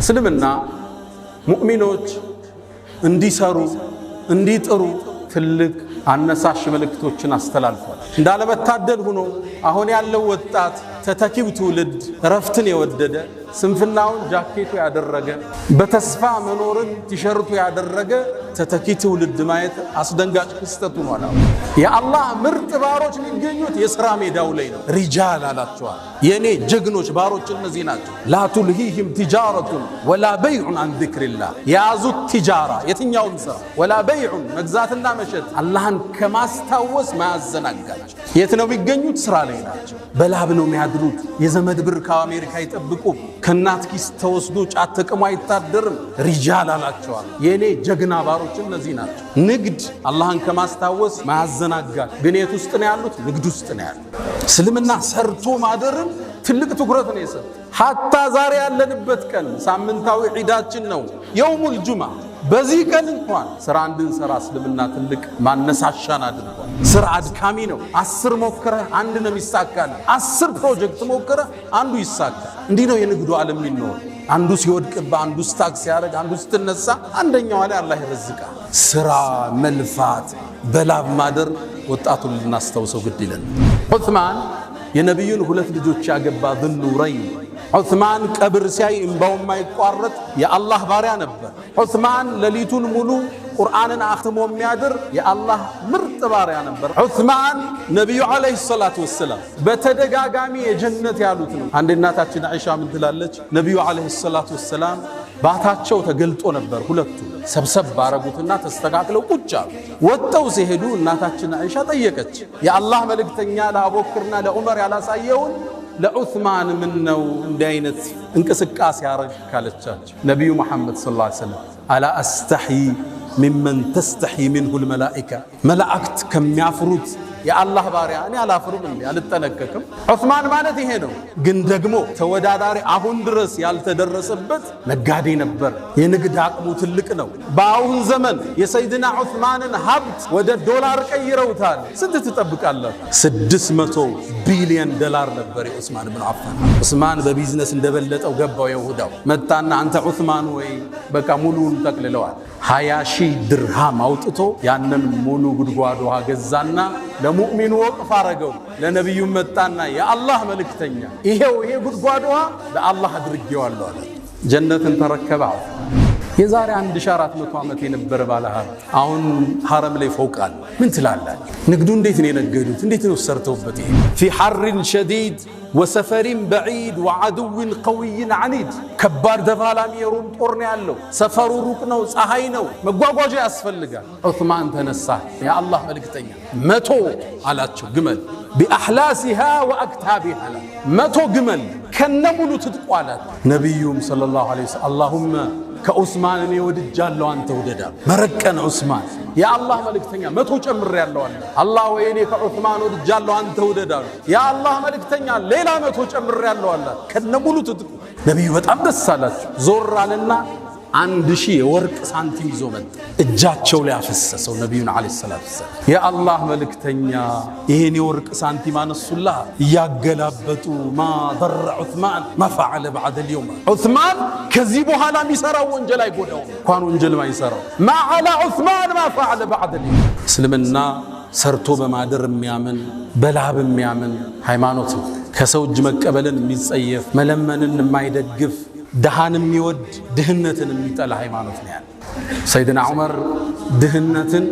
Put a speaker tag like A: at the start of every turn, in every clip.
A: እስልምና ሙእሚኖች እንዲሰሩ እንዲጥሩ ትልቅ አነሳሽ መልእክቶችን አስተላልፏል። እንዳለመታደል ሆኖ አሁን ያለው ወጣት ተተኪው ትውልድ ረፍትን የወደደ ስንፍናውን ጃኬቱ ያደረገ በተስፋ መኖርን ቲሸርቱ ያደረገ ተተኪ ትውልድ ማየት አስደንጋጭ ክስተት ሆኗል። የአላህ ምርጥ ባሮች የሚገኙት የሥራ ሜዳው ላይ ነው። ሪጃል አላቸዋል። የኔ ጀግኖች ባሮች እነዚህ ናቸው። ላ ቱልሂህም ቲጃረቱን ወላ በይዑን አን ዚክሪላህ የያዙት ቲጃራ የትኛውም ሥራ ወላ በይዑን መግዛትና መሸጥ አላህን ከማስታወስ ማያዘናጋቸው። የት ነው የሚገኙት? ሥራ ላይ ናቸው። በላብ ነው የሚያድሩት። የዘመድ ብር ከአሜሪካ ይጠብቁ። ከናት ኪስ ተወስዶ ጫት ተቅሞ አይታደርም። ሪጃል አላቸዋል። የኔ ጀግና ባሮች እነዚህ ናቸው። ንግድ አላህን ከማስታወስ ማያዘናጋል። ግን የት ውስጥ ነው ያሉት? ንግድ ውስጥ ነው ያሉት። እስልምና ሰርቶ ማደርን ትልቅ ትኩረት ነው የሰጠው። ሐታ ዛሬ ያለንበት ቀን ሳምንታዊ ዒዳችን ነው የውሙል ጁምዓ። በዚህ ቀን እንኳን ስራ እንድንሰራ እስልምና ትልቅ ማነሳሻን አድርጓል። ስራ አድካሚ ነው። 10 ሞክረህ አንድ ነው የሚሳካል። 10 ፕሮጀክት ሞክረህ አንዱ ይሳካል። እንዲህ ነው የንግዱ ዓለም የሚኖር። አንዱ ሲወድቅብህ፣ አንዱ ስታክ ሲያደርግ፣ አንዱ ስትነሳ፣ አንደኛው ላይ አላህ ይረዝቃል። ስራ መልፋት፣ በላብ ማደር ወጣቱን ልናስታውሰው ግድ ይላል። ዑስማን የነቢዩን 2 ልጆች ያገባ ዙኑረይን ዑስማን ቀብር ሲያይ እንባው የማይቋረጥ የአላህ ባሪያ ነበር። ዑስማን ሌሊቱን ሙሉ ቁርአንን አኽትሞ የሚያድር የአላህ ምርጥ ባሪያ ነበር። ዑስማን ነቢዩ ዓለይሂ ሰላቱ ወሰላም በተደጋጋሚ የጀነት ያሉት ነው። አንድ እናታችን አይሻ ምን ትላለች? ነቢዩ ዓለይሂ ሰላቱ ወሰላም ባታቸው ተገልጦ ነበር። ሁለቱ ሰብሰብ ባረጉትና ተስተካክለው ቁጭ አሉ። ወጥተው ሲሄዱ እናታችን አይሻ ጠየቀች፣ የአላህ መልእክተኛ ለአቡበክርና ለዑመር ያላሳየውን ለዑስማን ምን ነው እንዲህ አይነት እንቅስቃሴ ያረግ ካለቻቸው ነቢዩ መሐመድ ሰለላሁ ዐለይሂ ወሰለም አላ አስተሕይ ሚመን ተስተሕይ ሚንሁል መላኢካ መላእክት ከሚያፍሩት የአላህ ባሪያ እኔ አላፍርም እንዴ አልጠነቀቅም? ዑስማን ማለት ይሄ ነው። ግን ደግሞ ተወዳዳሪ አሁን ድረስ ያልተደረሰበት ነጋዴ ነበር። የንግድ አቅሙ ትልቅ ነው። በአሁን ዘመን የሰይድና ዑስማንን ሀብት ወደ ዶላር ቀይረውታል። ስንት ትጠብቃለህ? 600 ቢሊዮን ዶላር ነበር የዑስማን ብን አፋን። ዑስማን በቢዝነስ እንደበለጠው ገባው። የሁዳው መጣና አንተ ዑስማን ወይ በቃ ሙሉውን ጠቅልለዋል። 20 ሺህ ድርሃም አውጥቶ ያንን ሙሉ ጉድጓድ ውሃ ገዛና ለሙእሚኑ ወቅፍ አረገው። ለነቢዩ መጣና የአላህ መልእክተኛ ይሄ ጉድጓድ ውሃ ለአላህ አድርጌዋለሁ አለ። ጀነትን ተረከበ። የዛሬ 1400 ዓመት የነበረ ባለሀብት አሁን ሐረም ላይ ፎቅ አለ። ምን ትላላችሁ? ንግዱ እንዴት ነው የነገዱት? እንዴት ነው ሰርተውበት? ይሄ ፊ ሐርን ሸዲድ ወሰፈሪን በዒድ ወዐዱዊን ቀዊይን ዐኒድ ከባድ ተፋላሚ የሮም ጦር ነው ያለው። ሰፈሩ ሩቅ ነው፣ ፀሐይ ነው፣ መጓጓዣ ያስፈልጋል። ዑስማን ተነሳ። የአላህ መልእክተኛ 100 አላቸው ግመል ቢአሕላሲሃ ወአክታቢሃ 100 ግመል ከነሙሉ ትጥቁ አላት። ነቢዩም ሰለላሁ ዐለይሂ ወሰለም አላሁመ ከዑስማን እኔ ወድጃለሁ አንተ ውደዳ። መረቀን ዑስማን የአላህ መልእክተኛ 100 ጨምሬያለሁ አለ። አላህ ወይ እኔ ከዑስማን ወድጃለሁ አንተ ውደዳ። የአላህ መልእክተኛ ሌላ 100 ጨምሬያለሁ አለ ከነሙሉ ትጥቁ። ነቢዩ በጣም ደስ አላቸው። ዞር አለና 1000 የወርቅ ሳንቲም ይዞ መጣ። እጃቸው ላይ አፈሰሰው። ነቢዩን ዓለይሂ ሰላቱ ወሰላም የአላህ መልእክተኛ ይሄን የወርቅ ሳንቲም አነሱላህ እያገላበጡ ማ ضر ዑስማን ማ ፈዐለ በዐደ اليوم ዑስማን ከዚህ በኋላ የሚሰራው ወንጀል አይጎዳውም። እንኳን ወንጀል ማይሰራው ማ ዐላ ዑስማን ማ ፈዐለ በዐደ اليوم። እስልምና ሰርቶ በማደር የሚያምን በላብ የሚያምን ሃይማኖት ነው። ከሰው እጅ መቀበልን የሚጸየፍ መለመንን የማይደግፍ ድሃን የሚወድ ድህነትን የሚጠላ ሃይማኖት ነው ያለው። ሰይድና ዑመር ድህነትን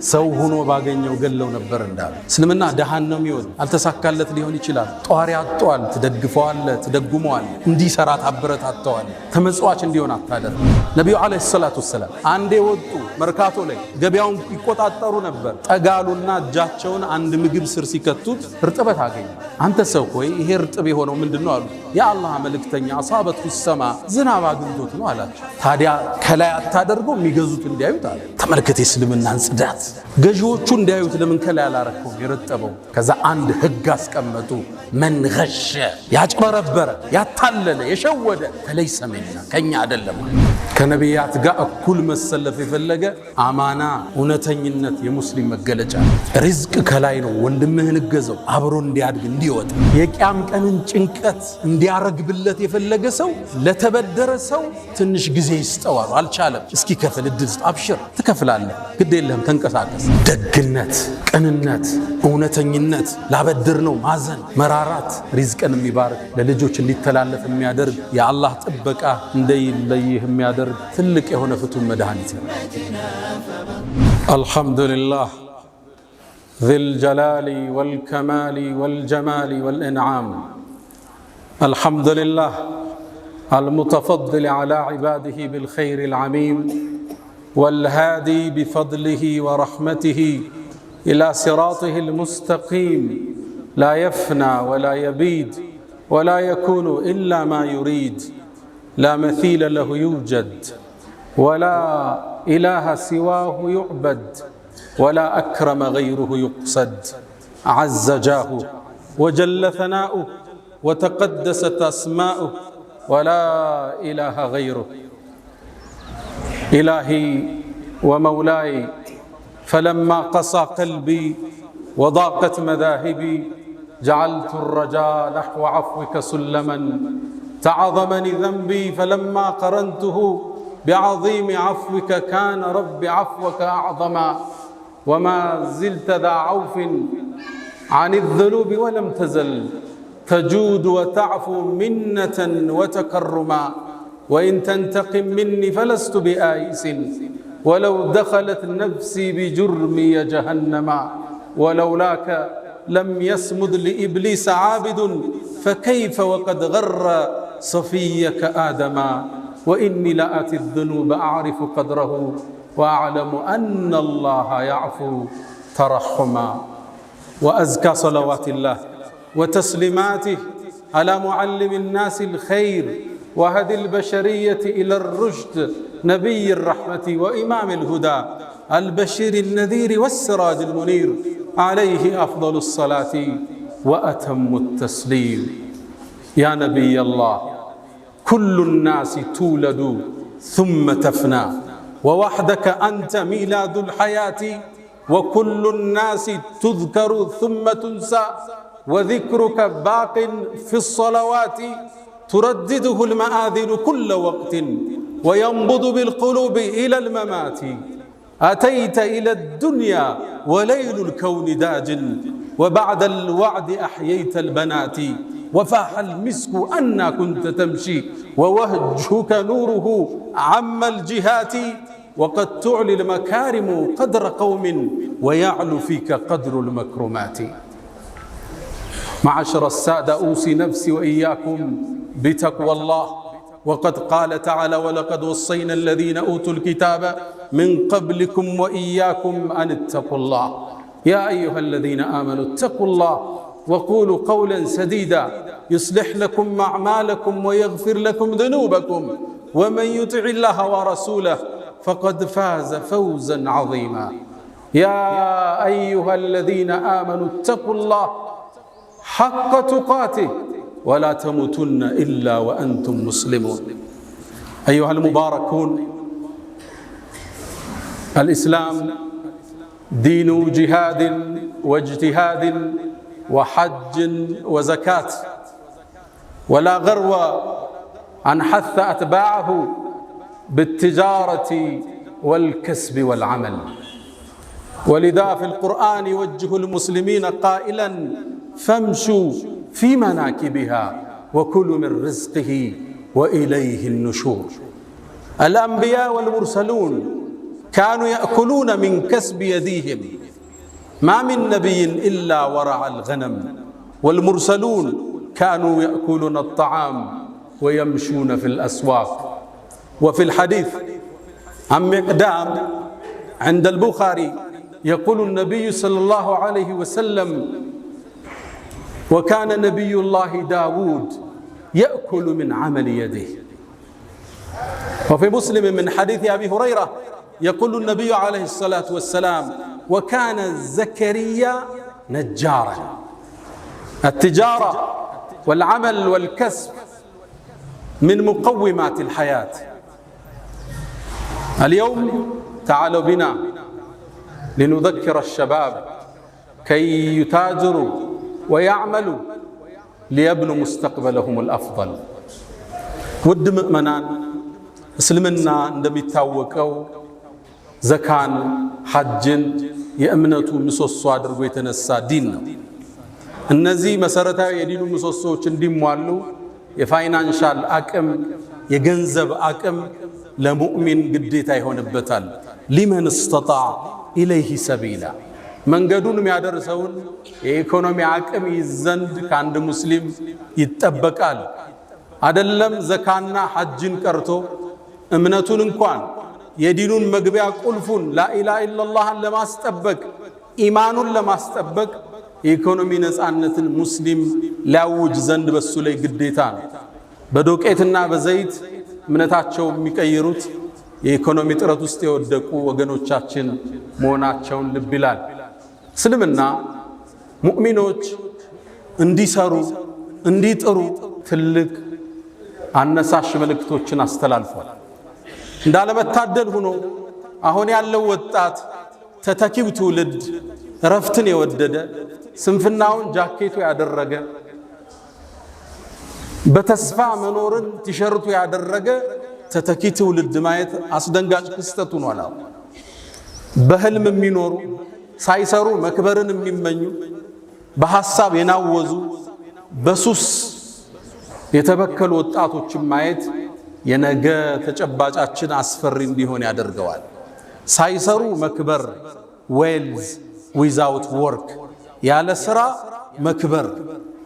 A: ሰው ሆኖ ባገኘው ገለው ነበር እንዳሉ። እስልምና ድሃን ነው የሚወድ። አልተሳካለት ሊሆን ይችላል። ጧሪ አጥቷል፣ ትደግፈዋለህ፣ ትደጉመዋለህ፣ እንዲሰራ ታበረታተዋለህ። ተመጽዋች እንዲሆን አታደርግ። ነቢዩ ዓለይሂ ሰላቱ ወሰላም አንዴ ወጡ መርካቶ ላይ ገበያውን ይቆጣጠሩ ነበር። ጠጋሉና እጃቸውን አንድ ምግብ ስር ሲከቱት እርጥበት አገኙ። አንተ ሰው ሆይ ይሄ እርጥብ የሆነው ምንድነው አሉ። የአላህ መልእክተኛ አሳበቱ ሰማ ዝናብ አግኝቶት ነው አላቸው። ታዲያ ከላይ አታደርገው የሚገዙት እንዲያዩት አለ። ተመልከት የእስልምናን ጽዳት። ገዢዎቹ እንዲያዩት ለምን ከላይ አላረከው የረጠበው? ከዛ አንድ ህግ አስቀመጡ። من غش ያጭበረበረ ያታለለ የሸወደ فليس منا ከኛ አይደለም ከነቢያት ጋር እኩል መሰለፍ የፈለገ አማና እውነተኝነት የሙስሊም መገለጫ ሪዝቅ ከላይ ነው ወንድምህን እገዘው አብሮ እንዲያድግ እንዲወጣ የቂያም ቀንን ጭንቀት እንዲያረግብለት የፈለገ ሰው ለተበደረ ሰው ትንሽ ጊዜ ይስጠዋል አልቻለም እስኪ ከፍል እድል አብሽር ትከፍላለህ ግድ የለህም ተንቀሳቀስ ደግነት ቅንነት እውነተኝነት ላበድር ነው ማዘን መራራት ሪዝቅን የሚባርክ ለልጆች እንዲተላለፍ የሚያደርግ የአላህ ጥበቃ እንደይለይህ የሚያደርግ ትልቅ የሆነ ፍቱን መድኃኒት ነው አልহামዱሊላህ ذي الجلال والكمال والجمال والإنعام الحمد لله المتفضل على عباده بالخير العميم والهادي بفضله ورحمته إلى صراطه المستقيم لا يفنى ولا يبيد ولا يكون إلا ما يريد لا مثيل له يوجد ولا إله سواه يعبد ولا أكرم غيره يقصد عز جاهه وجل ثناؤه وتقدست أسماؤه ولا إله غيره إلهي ومولاي فلما قسى قلبي وضاقت مذاهبي جعلت الرجاء نحو عفوك سلما تعظمني ذنبي فلما قرنته بعظيم عفوك كان رب عفوك أعظما وما زلت ذا عوف عن الذنوب ولم تزل تجود وتعفو منة وتكرما وإن تنتقم مني فلست بآيس ولو دخلت نفسي بجرمي جهنما ولولاك لم يسمد لإبليس عابد فكيف وقد غر صفيك آدما وإني لآتي الذنوب أعرف قدره وأعلم أن الله يعفو ترحما وأزكى صلوات الله وتسليماته على معلم الناس الخير وهدي البشرية إلى الرشد نبي الرحمة وإمام الهدى البشير النذير والسراج المنير عليه أفضل الصلاة وأتم التسليم يا نبي الله كل الناس تولد ثم تفنى ووحدك أنت ميلاد الحياة وكل الناس تذكر ثم تنسى وذكرك باق في الصلوات تردده المآذن كل وقت وينبض بالقلوب إلى الممات أتيت إلى الدنيا وليل الكون داج وبعد الوعد أحييت البنات وفاح المسك أنا كنت تمشي ووجهك نوره عم الجهات وقد تعلي المكارم قدر قوم ويعلو فيك قدر المكرمات معشر السادة أوصي نفسي وإياكم بتقوى الله وقد قال تعالى ولقد وصينا الذين أوتوا الكتاب من قبلكم وإياكم أن اتقوا الله يا أيها الذين آمنوا اتقوا الله وقولوا قولا سديدا يصلح لكم أعمالكم ويغفر لكم ذنوبكم ومن يطع الله ورسوله فقد فاز فوزا عظيما يا أيها الذين آمنوا اتقوا الله حق تقاته ولا تموتن إلا وأنتم مسلمون أيها المباركون الإسلام دين جهاد واجتهاد وحج وزكاة ولا غرو أن حث أتباعه بالتجارة والكسب والعمل ولذا في القرآن يوجه المسلمين قائلا فامشوا في مناكبها وكلوا من رزقه وإليه النشور الأنبياء والمرسلون كانوا يأكلون من كسب يديهم ما من نبي إلا ورع الغنم والمرسلون كانوا يأكلون الطعام ويمشون في الأسواق وفي الحديث عن مقدام عند البخاري يقول النبي صلى الله عليه وسلم وكان نبي الله داود يأكل من عمل يده وفي مسلم من حديث أبي هريرة يقول النبي عليه الصلاة والسلام وكان زكريا نجارا التجارة والعمل والكسب من مقومات الحياة. اليوم تعالوا بنا لنذكر الشباب كي يتاجروا ويعملوا ليبنوا مستقبلهم الأفضل. ود مؤمنان እስልምና እንደሚታወቀው ዘካን ሐጅን የእምነቱ ምሰሶ አድርጎ የተነሳ ዲን ነው። እነዚህ መሰረታዊ የዲኑ ምሰሶዎች እንዲሟሉ የፋይናንሻል አቅም የገንዘብ አቅም ለሙእሚን ግዴታ ይሆንበታል። ሊመን استطاع ኢለይሂ ሰቢላ መንገዱን የሚያደርሰውን የኢኮኖሚ አቅም ይዘንድ ከአንድ ሙስሊም ይጠበቃል። አይደለም ዘካና ሐጅን ቀርቶ እምነቱን እንኳን የዲኑን መግቢያ ቁልፉን ላኢላሃ ኢላላህን ለማስጠበቅ ኢማኑን ለማስጠበቅ የኢኮኖሚ ነፃነትን ሙስሊም ሊያውጅ ዘንድ በሱ ላይ ግዴታ ነው። በዶቄትና በዘይት እምነታቸው የሚቀይሩት የኢኮኖሚ ጥረት ውስጥ የወደቁ ወገኖቻችን መሆናቸውን ልብ ይላል። እስልምና ሙእሚኖች እንዲሰሩ እንዲጥሩ ትልቅ አነሳሽ መልእክቶችን አስተላልፏል። እንዳለመታደል ሆኖ አሁን ያለው ወጣት ተተኪው ትውልድ ረፍትን የወደደ ስንፍናውን ጃኬቱ ያደረገ በተስፋ መኖርን ቲሸርቱ ያደረገ ተተኪ ትውልድ ማየት አስደንጋጭ ክስተት ሆኗል። በህልም የሚኖሩ ሳይሰሩ መክበርን የሚመኙ በሐሳብ የናወዙ በሱስ የተበከሉ ወጣቶችን ማየት የነገ ተጨባጫችን አስፈሪ እንዲሆን ያደርገዋል። ሳይሰሩ መክበር ዌልዝ ዊዛውት ወርክ ያለ ስራ መክበር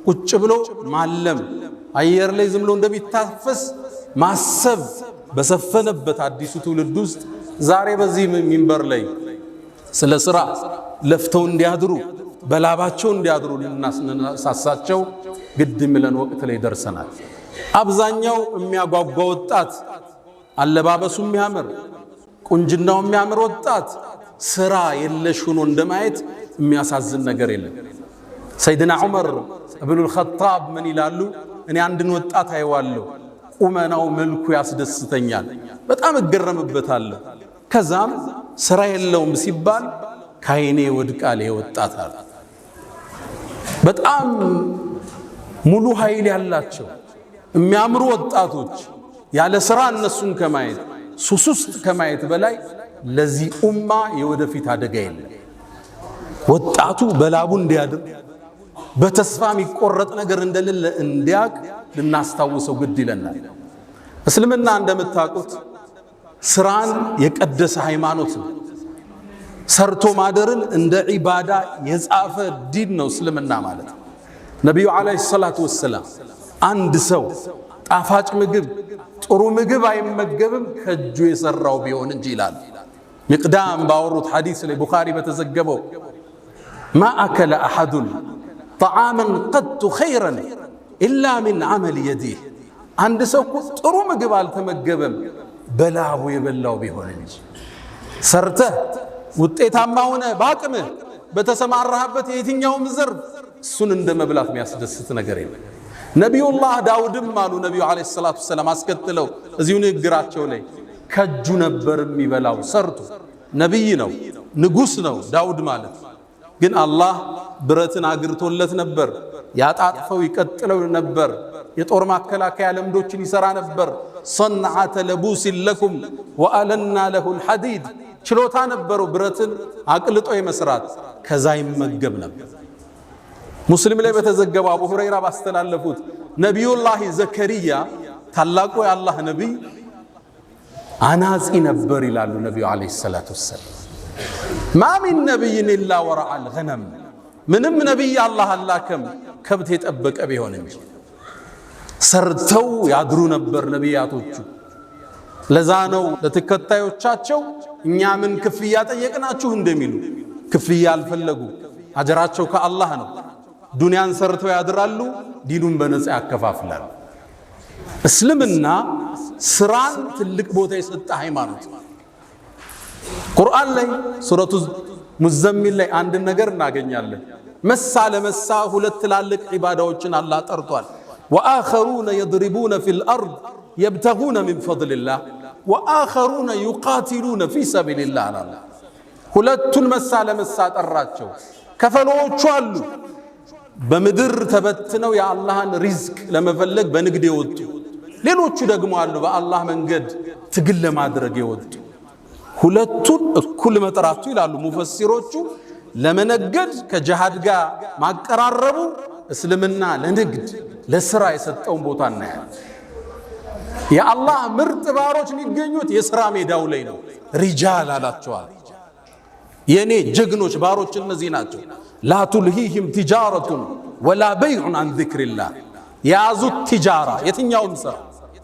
A: ቁጭ ብሎ ማለም አየር ላይ ዝም ብሎ እንደሚታፈስ ማሰብ በሰፈነበት አዲሱ ትውልድ ውስጥ ዛሬ በዚህ ሚንበር ላይ ስለ ስራ ለፍተው እንዲያድሩ በላባቸው እንዲያድሩ ልናሳሳቸው ግድ የሚለን ወቅት ላይ ደርሰናል። አብዛኛው የሚያጓጓ ወጣት አለባበሱ የሚያምር ቁንጅናው የሚያምር ወጣት ስራ የለሽ ሆኖ እንደማየት የሚያሳዝን ነገር የለም። ሰይድና ዑመር ኢብኑል ኸጣብ ምን ይላሉ? እኔ አንድን ወጣት አይዋለሁ፣ ቁመናው መልኩ ያስደስተኛል፣ በጣም እገረምበታለሁ። ከዛም ስራ የለውም ሲባል ካይኔ ወድቃል ወጣት አለ። በጣም ሙሉ ኃይል ያላቸው የሚያምሩ ወጣቶች ያለ ስራ እነሱን ከማየት ሱስ ውስጥ ከማየት በላይ ለዚህ ኡማ የወደፊት አደጋ የለም። ወጣቱ በላቡ እንዲያድር በተስፋ የሚቆረጥ ነገር እንደሌለ እንዲያቅ ልናስታውሰው ግድ ይለናል። እስልምና እንደምታውቁት ስራን የቀደሰ ሃይማኖት ነው። ሰርቶ ማደርን እንደ ዒባዳ የጻፈ ዲን ነው እስልምና ማለት። ነቢዩ ዓለይሂ ሰላቱ ወሰላም አንድ ሰው ጣፋጭ ምግብ ጥሩ ምግብ አይመገብም ከእጁ የሰራው ቢሆን እንጂ ይላል። ሚቅዳም ባወሩት ሐዲስ ላይ ቡኻሪ በተዘገበው ማ አከለ አሐዱን ጠዓመን ቀጡ ኸይረን ኢላ ሚን ዐመል የዲህ አንድ ሰው ጥሩ ምግብ አልተመገበም በላቡ የበላው ቢሆን እንጂ። ሰርተህ ውጤታማ ሆነ በአቅምህ በተሰማራህበት የትኛውም ዘርፍ እሱን እንደ መብላት የሚያስደስት ነገር የለም። ነቢዩላህ ዳውድም አሉ ነቢዩ ዓለይሂ ሰላቱ ወሰላም አስከትለው እዚሁ ንግግራቸው ላይ ከእጁ ነበር የሚበላው ሰርቶ። ነቢይ ነው ንጉሥ ነው ዳውድ ማለት ግን አላህ ብረትን አግርቶለት ነበር። ያጣጥፈው ይቀጥለው ነበር። የጦር ማከላከያ ለምዶችን ይሰራ ነበር። ሰንዓተ ለቡሲን ለኩም ወአለና ለሁል ሐዲድ ችሎታ ነበረው ብረትን አቅልጦ የመስራት። ከዛ ይመገብ ነበር። ሙስሊም ላይ በተዘገበው አቡ ሁረይራ ባስተላለፉት ነቢዩላህ ዘከሪያ ታላቁ የአላህ ነቢይ አናጺ ነበር ይላሉ ነቢዩ ዓለይሂ ሰላቱ ወሰላም። ማ ሚን ነቢይን ኢላ ወረዐል ገነም ምንም ነቢይ አላህ አላከም ከብት የጠበቀ ቢሆን እንጂ። ሰርተው ያድሩ ነበር ነቢያቶቹ። ለዛ ነው ለተከታዮቻቸው እኛ ምን ክፍያ ጠየቅናችሁ እንደሚሉ ክፍያ አልፈለጉ። አጀራቸው ከአላህ ነው። ዱንያን ሰርተው ያድራሉ፣ ዲኑን በነፃ ያከፋፍላሉ። እስልምና ስራን ትልቅ ቦታ የሰጠ ሃይማኖት። ቁርአን ላይ ሱረቱ ሙዘሚል ላይ አንድ ነገር እናገኛለን። መሳ ለመሳ ሁለት ትላልቅ ዒባዳዎችን አላህ ጠርቷል። ወአኸሩነ የድሪቡነ ፊል አርድ የብተጉነ ሚን ፈድሊላህ ወአኸሩነ ዩቃቲሉነ ፊ ሰቢልላህ አላህ። ሁለቱን መሳ ለመሳ ጠራቸው። ከፈሎቹ አሉ በምድር ተበትነው የአላህን ሪዝቅ ለመፈለግ በንግድ የወጡ፣ ሌሎቹ ደግሞ አሉ በአላህ መንገድ ትግል ለማድረግ የወጡ። ሁለቱን እኩል መጥራቱ ይላሉ ሙፈሲሮቹ ለመነገድ ከጅሃድ ጋር ማቀራረቡ እስልምና ለንግድ ለስራ የሰጠውን ቦታ እናያለን። የአላህ ምርጥ ባሮች የሚገኙት የሥራ ሜዳው ላይ ነው። ሪጃል አላቸዋል። የኔ ጀግኖች ባሮች እነዚህ ናቸው። ላ ቱልሂህም ቲጃረቱን ወላ በይዑን አን ዚክሪላህ። የያዙት ቲጃራ የትኛውም ሥራ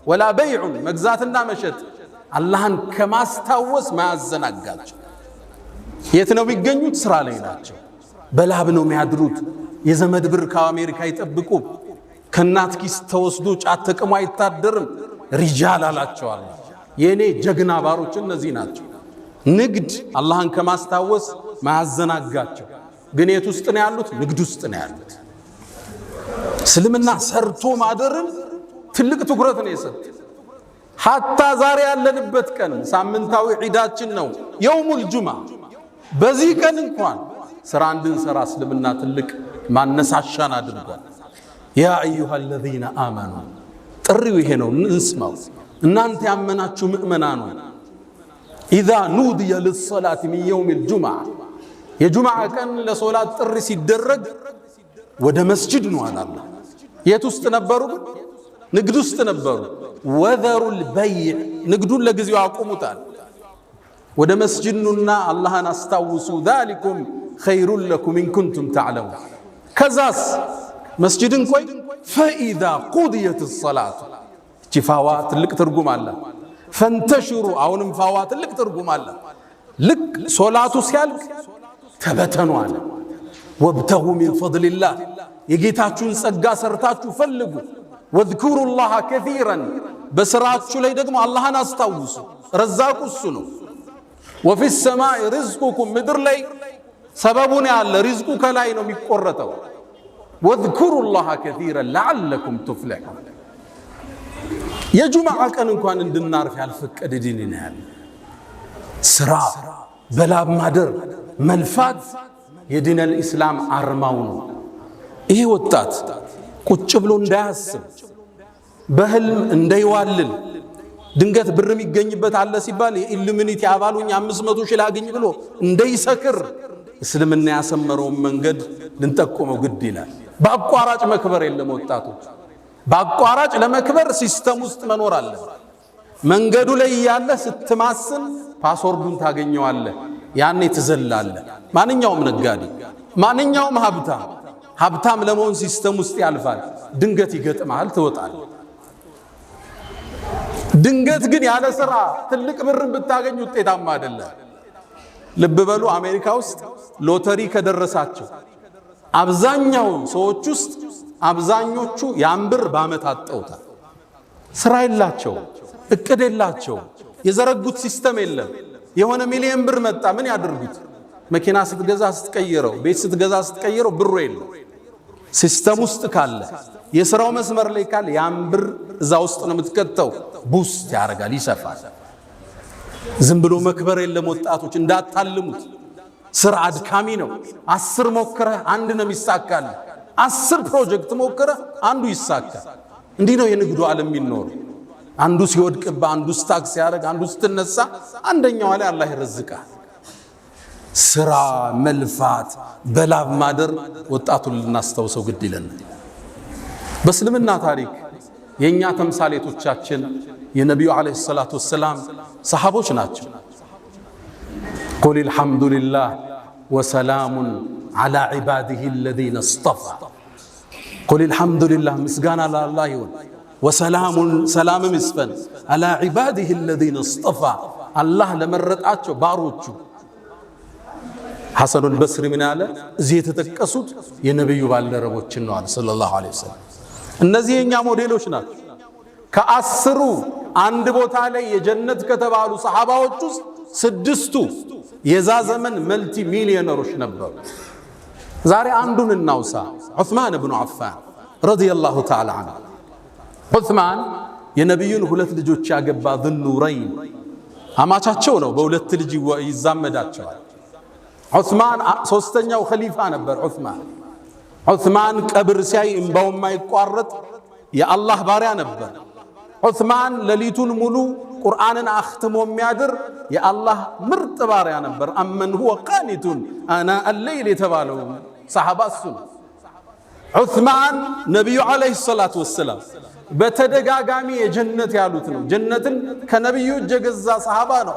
A: ወላ በይዑን መግዛትና መሸጥ አላህን ከማስታወስ ማያዘናጋቸው። የት ነው የሚገኙት? ስራ ላይ ናቸው። በላብ ነው የሚያድሩት። የዘመድ ብር ከአሜሪካ አይጠብቁም። ከእናት ኪስ ተወስዶ ጫት ተቅሞ አይታደርም። ሪጃል አላቸዋል። የኔ ጀግና ባሮች እነዚህ ናቸው። ንግድ አላህን ከማስታወስ ማያዘናጋቸው። ግን የት ውስጥ ነው ያሉት? ንግድ ውስጥ ነው ያሉት። እስልምና ሰርቶ ማደርን ትልቅ ትኩረት ነው የሰጠ። ሐታ ዛሬ ያለንበት ቀን ሳምንታዊ ዒዳችን ነው የውሙል ጁማ። በዚህ ቀን እንኳን ስራ እንድንሰራ እስልምና ትልቅ ማነሳሻን አድርጓል። ያ አዩሃ አለዚነ አመኑ፣ ጥሪው ይሄ ነው፣ እንስማው። እናንተ ያመናችሁ ምእመናኑ ኢዛ ኑድየ ሊሰላት ሚን የውሚል ጁምዓ፣ የጁምዓ ቀን ለሶላት ጥሪ ሲደረግ ወደ መስጂድ ነው አላህ። የት ውስጥ ነበሩ? ንግድ ውስጥ ነበሩ። ወዘሩል በይዕ፣ ንግዱን ለጊዜው አቁሙታል። ወደ መስጂድ ኑና አላህን አስታውሱ። ዛሊኩም ኸይሩን ለኩም ኢን ኩንቱም ተዕለሙን። ከዛስ መስጂድን ቆይ ፈኢዛ ቁድየት ሰላቱ፣ እቺ ፋዋ ትልቅ ትርጉም አለ። ፈንተሽሩ፣ አሁንም ፋዋ ትልቅ ትርጉም አለ። ልክ ሶላቱ ሲያልቅ ተበተኑ አለ። ወብተጉ ሚን ፈድሊላህ፣ የጌታችሁን ጸጋ ሰርታችሁ ፈልጉ። ወዝኩሩላህ ከሲረን፣ በስራችሁ ላይ ደግሞ አላህን አስታውሱ። ረዛቁ እሱ ነው። ወፊ ሰማይ ሪዝቁኩም፣ ምድር ላይ ሰበቡን ያለ ሪዝቁ ከላይ ነው የሚቆረጠው። ወዝኩሩላህ ከሲረን ለዓለኩም ቱፍሊሑን። የጁምዓ ቀን እንኳን እንድናርፍ ያልፈቀደ ዲን ነው ያለ። ስራ በላብ ማደር መልፋት የዲነል ኢስላም አርማው ነው። ይሄ ወጣት ቁጭ ብሎ እንዳያስብ፣ በህልም እንዳይዋልል፣ ድንገት ብር የሚገኝበት አለ ሲባል የኢሉሚኒቲ አባሉኝ 500 ሺህ ላገኝ ብሎ እንዳይሰክር እስልምና ያሰመረውን መንገድ ልንጠቆመው ግድ ይላል። በአቋራጭ መክበር የለም። ወጣቶች በአቋራጭ ለመክበር ሲስተም ውስጥ መኖር አለ። መንገዱ ላይ ያለ ስትማስል ፓስወርዱን ታገኘዋለህ። ያኔ ትዘላለህ። ማንኛውም ነጋዴ፣ ማንኛውም ሀብታም ለመሆን ሲስተም ውስጥ ያልፋል። ድንገት ይገጥማል፣ ትወጣለህ። ድንገት ግን ያለ ስራ ትልቅ ብርን ብታገኝ ውጤታማ አይደለም። ልብ በሉ፣ አሜሪካ ውስጥ ሎተሪ ከደረሳቸው አብዛኛው ሰዎች ውስጥ አብዛኞቹ ያን ብር በዓመት አጠውታል። ስራ የላቸው፣ እቅድ የላቸው፣ የዘረጉት ሲስተም የለም። የሆነ ሚሊዮን ብር መጣ፣ ምን ያድርጉት? መኪና ስትገዛ ስትቀይረው፣ ቤት ስትገዛ ስትቀይረው ብሩ የለም። ሲስተም ውስጥ ካለ የሥራው መስመር ላይ ካለ ያን ብር እዛ ውስጥ ነው የምትከተው። ቡስት ያደርጋል፣ ይሰፋል። ዝም ብሎ መክበር የለም። ወጣቶች እንዳታልሙት። ስራ አድካሚ ነው። 10 ሞክረህ አንድ ነው የሚሳካል። 10 ፕሮጀክት ሞክረህ አንዱ ይሳካል። እንዲህ ነው የንግዱ ዓለም የሚኖረው። አንዱ ሲወድቅባ፣ አንዱ ስታክ ሲያደርግ፣ አንዱ ስትነሳ፣ አንደኛው ላይ አላህ ይረዝቃል። ስራ መልፋት፣ በላብ ማደር ወጣቱን ልናስታውሰው ግድ ይለናል። በእስልምና ታሪክ የእኛ ተምሳሌቶቻችን የነቢዩ ዓለይሂ ሰላቱ ወሰላም ሰሃቦች ናቸው። ቁል አልሐምዱሊላህ ወሰላሙን ዓላ ዒባዲሂ አለዚነ እስጠፋ። ቁል አልሐምዱሊላህ፣ ምስጋና ለአላህ ይሁን፣ ወሰላሙን፣ ሰላምም ይስፈን፣ ዓላ ዒባዲሂ አለዚነ እስጠፋ፣ አላህ ለመረጣቸው ባሮቹ። ሐሰኑል በስሪ ምን ያለ? እዚህ የተጠቀሱት የነቢዩ ባልደረቦችን ነው አለ ሰለላሁ ዐለይሂ ወሰለም። እነዚህ የኛ ሞዴሎች ናቸው። ከ10ሩ አንድ ቦታ ላይ የጀነት ከተባሉ ሰሃባዎች ውስጥ 6ቱ የዛ ዘመን መልቲ ሚሊዮነሮች ነበሩ። ዛሬ አንዱን እናውሳ። ዑስማን ብኑ አፋን ረዲየላሁ ተዓላ ዐንሁ። ዑስማን የነቢዩን ሁለት ልጆች ያገባ ዙኑረይን አማቻቸው ነው። በሁለት ልጅ ይዛመዳቸዋል። ዑስማን ሶስተኛው ኸሊፋ ነበር። ዑስማን ቀብር ሲያይ እንባው የማይቋረጥ የአላህ ባሪያ ነበር። ዑስማን ሌሊቱን ሙሉ ቁርአንን አኽትሞ የሚያድር የአላህ ምርጥ ባሪያ ነበር። አመን ሁወ ቃኒቱን አና አለይል የተባለው ሰሓባ እሱ ነው። ዑስማን ነቢዩ ዓለይሂ ሰላቱ ወሰላም በተደጋጋሚ የጀነት ያሉት ነው። ጀነትን ከነቢዩ እጅ የገዛ ሰሓባ ነው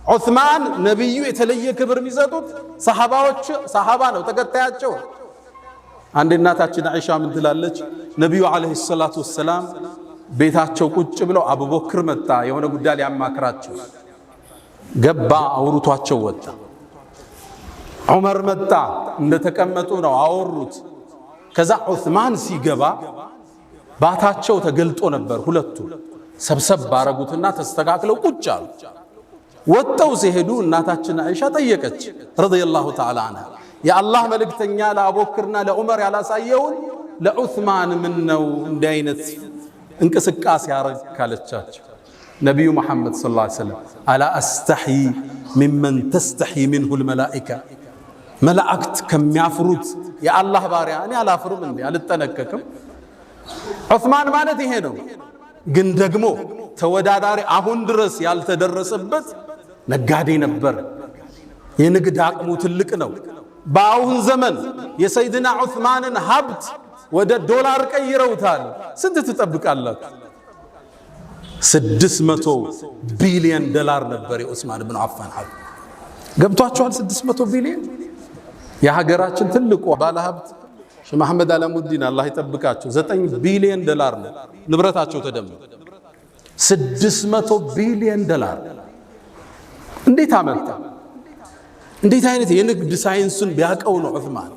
A: ዑስማን። ነቢዩ የተለየ ክብር የሚሰጡት ሰሓባ ነው፣ ተከታያቸው። አንድ እናታችን አይሻ ምን ትላለች? ነቢዩ ዓለይሂ ሰላቱ ወሰላም ቤታቸው ቁጭ ብለው አቡበክር መጣ፣ የሆነ ጉዳይ ሊያማክራቸው ገባ፣ አውርቷቸው ወጣ። ዑመር መጣ፣ እንደተቀመጡ ነው አወሩት። ከዛ ዑስማን ሲገባ ባታቸው ተገልጦ ነበር። ሁለቱ ሰብሰብ ባረጉትና ተስተካክለው ቁጭ አሉ። ወጣው ሲሄዱ እናታችን አይሻ ጠየቀች ረዲየላሁ ተዓላ ዐንሃ፣ የአላህ መልእክተኛ ለአቡበክርና ለዑመር ያላሳየውን ለዑስማን ምን ነው እንዲህ አይነት እንቅስቃሴ ያረግ ካለቻቸው፣ ነቢዩ መሐመድ ሰለላሁ ዐለይሂ ወሰለም አላ አስተሕይ ሚመን ተስተሕይ ሚንሁ ልመላኢካ፣ መላእክት ከሚያፍሩት የአላህ ባሪያ እኔ አላፍርም እንዴ? አልጠነቀቅም? ዑስማን ማለት ይሄ ነው። ግን ደግሞ ተወዳዳሪ አሁን ድረስ ያልተደረሰበት ነጋዴ ነበር። የንግድ አቅሙ ትልቅ ነው። በአሁን ዘመን የሰይድና ዑስማንን ሀብት ወደ ዶላር ቀይረውታል። ስንት ትጠብቃላችሁ? 600 ቢሊዮን ዶላር ነበር የዑስማን ብኑ አፋን ሀብት። ገብቷችኋል? 600 ቢሊዮን። የሀገራችን ትልቁ ባለሀብት ሼህ መሐመድ አላሙዲን አላህ ይጠብቃቸው 9 ቢሊዮን ዶላር ነው ንብረታቸው ተደምሮ 600 ቢሊዮን ዶላር እንዴት አመጣ? እንዴት አይነት የንግድ ሳይንሱን ቢያቀው ነው ዑስማን።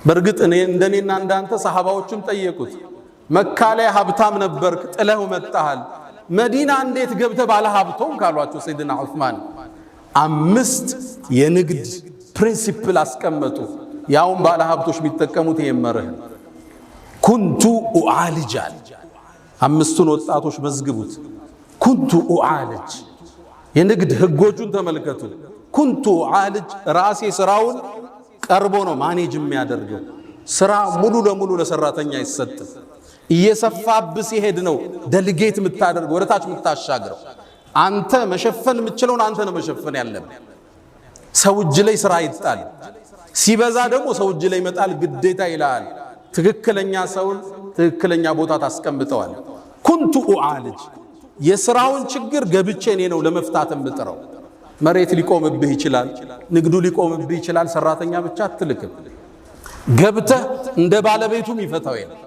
A: በርግጥ እንደኔና እንዳንተ ሰሃባዎችን ጠየቁት፣ መካ ላይ ሀብታም ነበርክ ጥለው መጣሃል፣ መዲና እንዴት ገብተህ ባለ ሀብቶም ካሏቸው ሰይድና ዑስማን 5 የንግድ ፕሪንሲፕል አስቀመጡ። ያውም ባለ ሀብቶች የሚጠቀሙት የመረህ ኩንቱ ኡዓልጃል 5ቱን ወጣቶች መዝግቡት። ኩንቱ ኡዓልጅ የንግድ ህጎቹን ተመልከቱ። ኩንቱ ኡዓልጅ ራሴ ስራውን ቀርቦ ነው ማኔጅ የሚያደርገው። ስራ ሙሉ ለሙሉ ለሰራተኛ አይሰጥም። እየሰፋብህ ሲሄድ ነው ደልጌት የምታደርገው፣ ወደታች የምታሻግረው። አንተ መሸፈን የምትችለውን አንተ ነው መሸፈን ያለብህ። ሰው እጅ ላይ ስራ ይጣል፣ ሲበዛ ደግሞ ሰው እጅ ላይ መጣል ግዴታ ይላል። ትክክለኛ ሰውን ትክክለኛ ቦታ ታስቀምጠዋል። ኩንቱ ኡዓልጅ የስራውን ችግር ገብቼ እኔ ነው ለመፍታት የምጥረው። መሬት ሊቆምብህ ይችላል፣ ንግዱ ሊቆምብህ ይችላል። ሰራተኛ ብቻ አትልክም። ገብተህ እንደ ባለቤቱም ይፈታው የለም።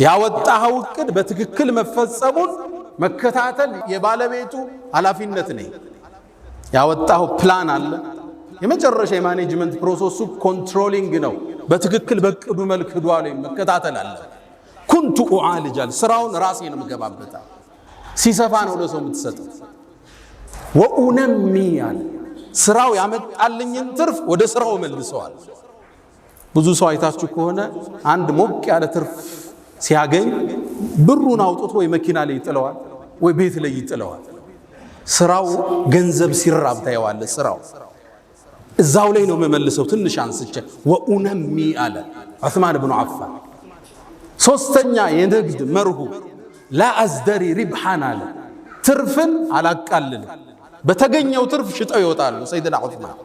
A: ያወጣኸው እቅድ በትክክል መፈጸሙን መከታተል የባለቤቱ ኃላፊነት ነው። ያወጣኸው ፕላን አለ። የመጨረሻ የማኔጅመንት ፕሮሰሱ ኮንትሮሊንግ ነው። በትክክል በቅዱ መልክ ሄዷል መከታተል አለ። ኩንቱ ኡዓልጃል ስራውን ራሴ ነው የምገባበታ። ሲሰፋ ነው ለሰው የምትሰጠው። ወኡነሚ ያለ ስራው ያመጣልኝን ትርፍ ወደ ስራው መልሰዋል። ብዙ ሰው አይታችሁ ከሆነ አንድ ሞቅ ያለ ትርፍ ሲያገኝ ብሩን አውጥቶ ወይ መኪና ላይ ይጥለዋል ወይ ቤት ላይ ይጥለዋል። ስራው ገንዘብ ሲራብ ታየዋለ። ስራው እዛው ላይ ነው መመልሰው። ትንሽ አንስቼ ወኡነሚ አለ ዑስማን ብኑ አፋን። ሶስተኛ የንግድ መርሁ ላ አዝደሪ ሪብሓን አለ ትርፍን አላቃልልም። በተገኘው ትርፍ ሽጠው ይወጣሉ። ሰይድና ዑስማን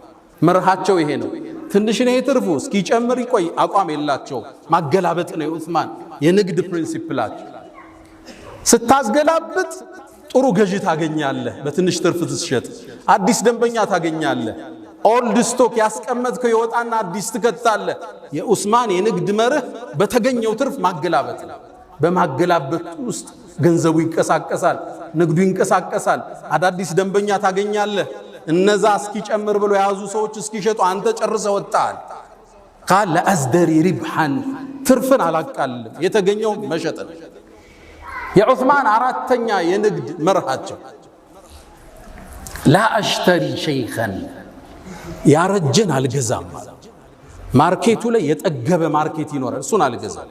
A: መርሃቸው ይሄ ነው። ትንሽ ነው የትርፉ እስኪጨምር ይቆይ አቋም የላቸው። ማገላበጥ ነው የዑስማን የንግድ ፕሪንሲፕላቸው። ስታስገላብጥ ጥሩ ገዢ ታገኛለህ፣ በትንሽ ትርፍ ትሸጥ። አዲስ ደንበኛ ታገኛለህ። ኦልድ ስቶክ ያስቀመጥከው ይወጣና አዲስ ትከታለህ። የዑስማን የንግድ መርህ በተገኘው ትርፍ ማገላበጥ ነው። በማገላበጥ ውስጥ ገንዘቡ ይንቀሳቀሳል፣ ንግዱ ይንቀሳቀሳል። አዳዲስ ደንበኛ ታገኛለህ። እነዛ እስኪጨምር ብሎ የያዙ ሰዎች እስኪሸጡ አንተ ጨርሰህ ወጣል። ቃል ለአዝደሪ ሪብሓን ትርፍን አላቃልልም፣ የተገኘው መሸጥ ነው። የዑስማን አራተኛ የንግድ መርሃቸው ላ አሽተሪ ሸይኸን ያረጀን አልገዛም ማለት ማርኬቱ ላይ የጠገበ ማርኬት ይኖራል እሱን አልገዛም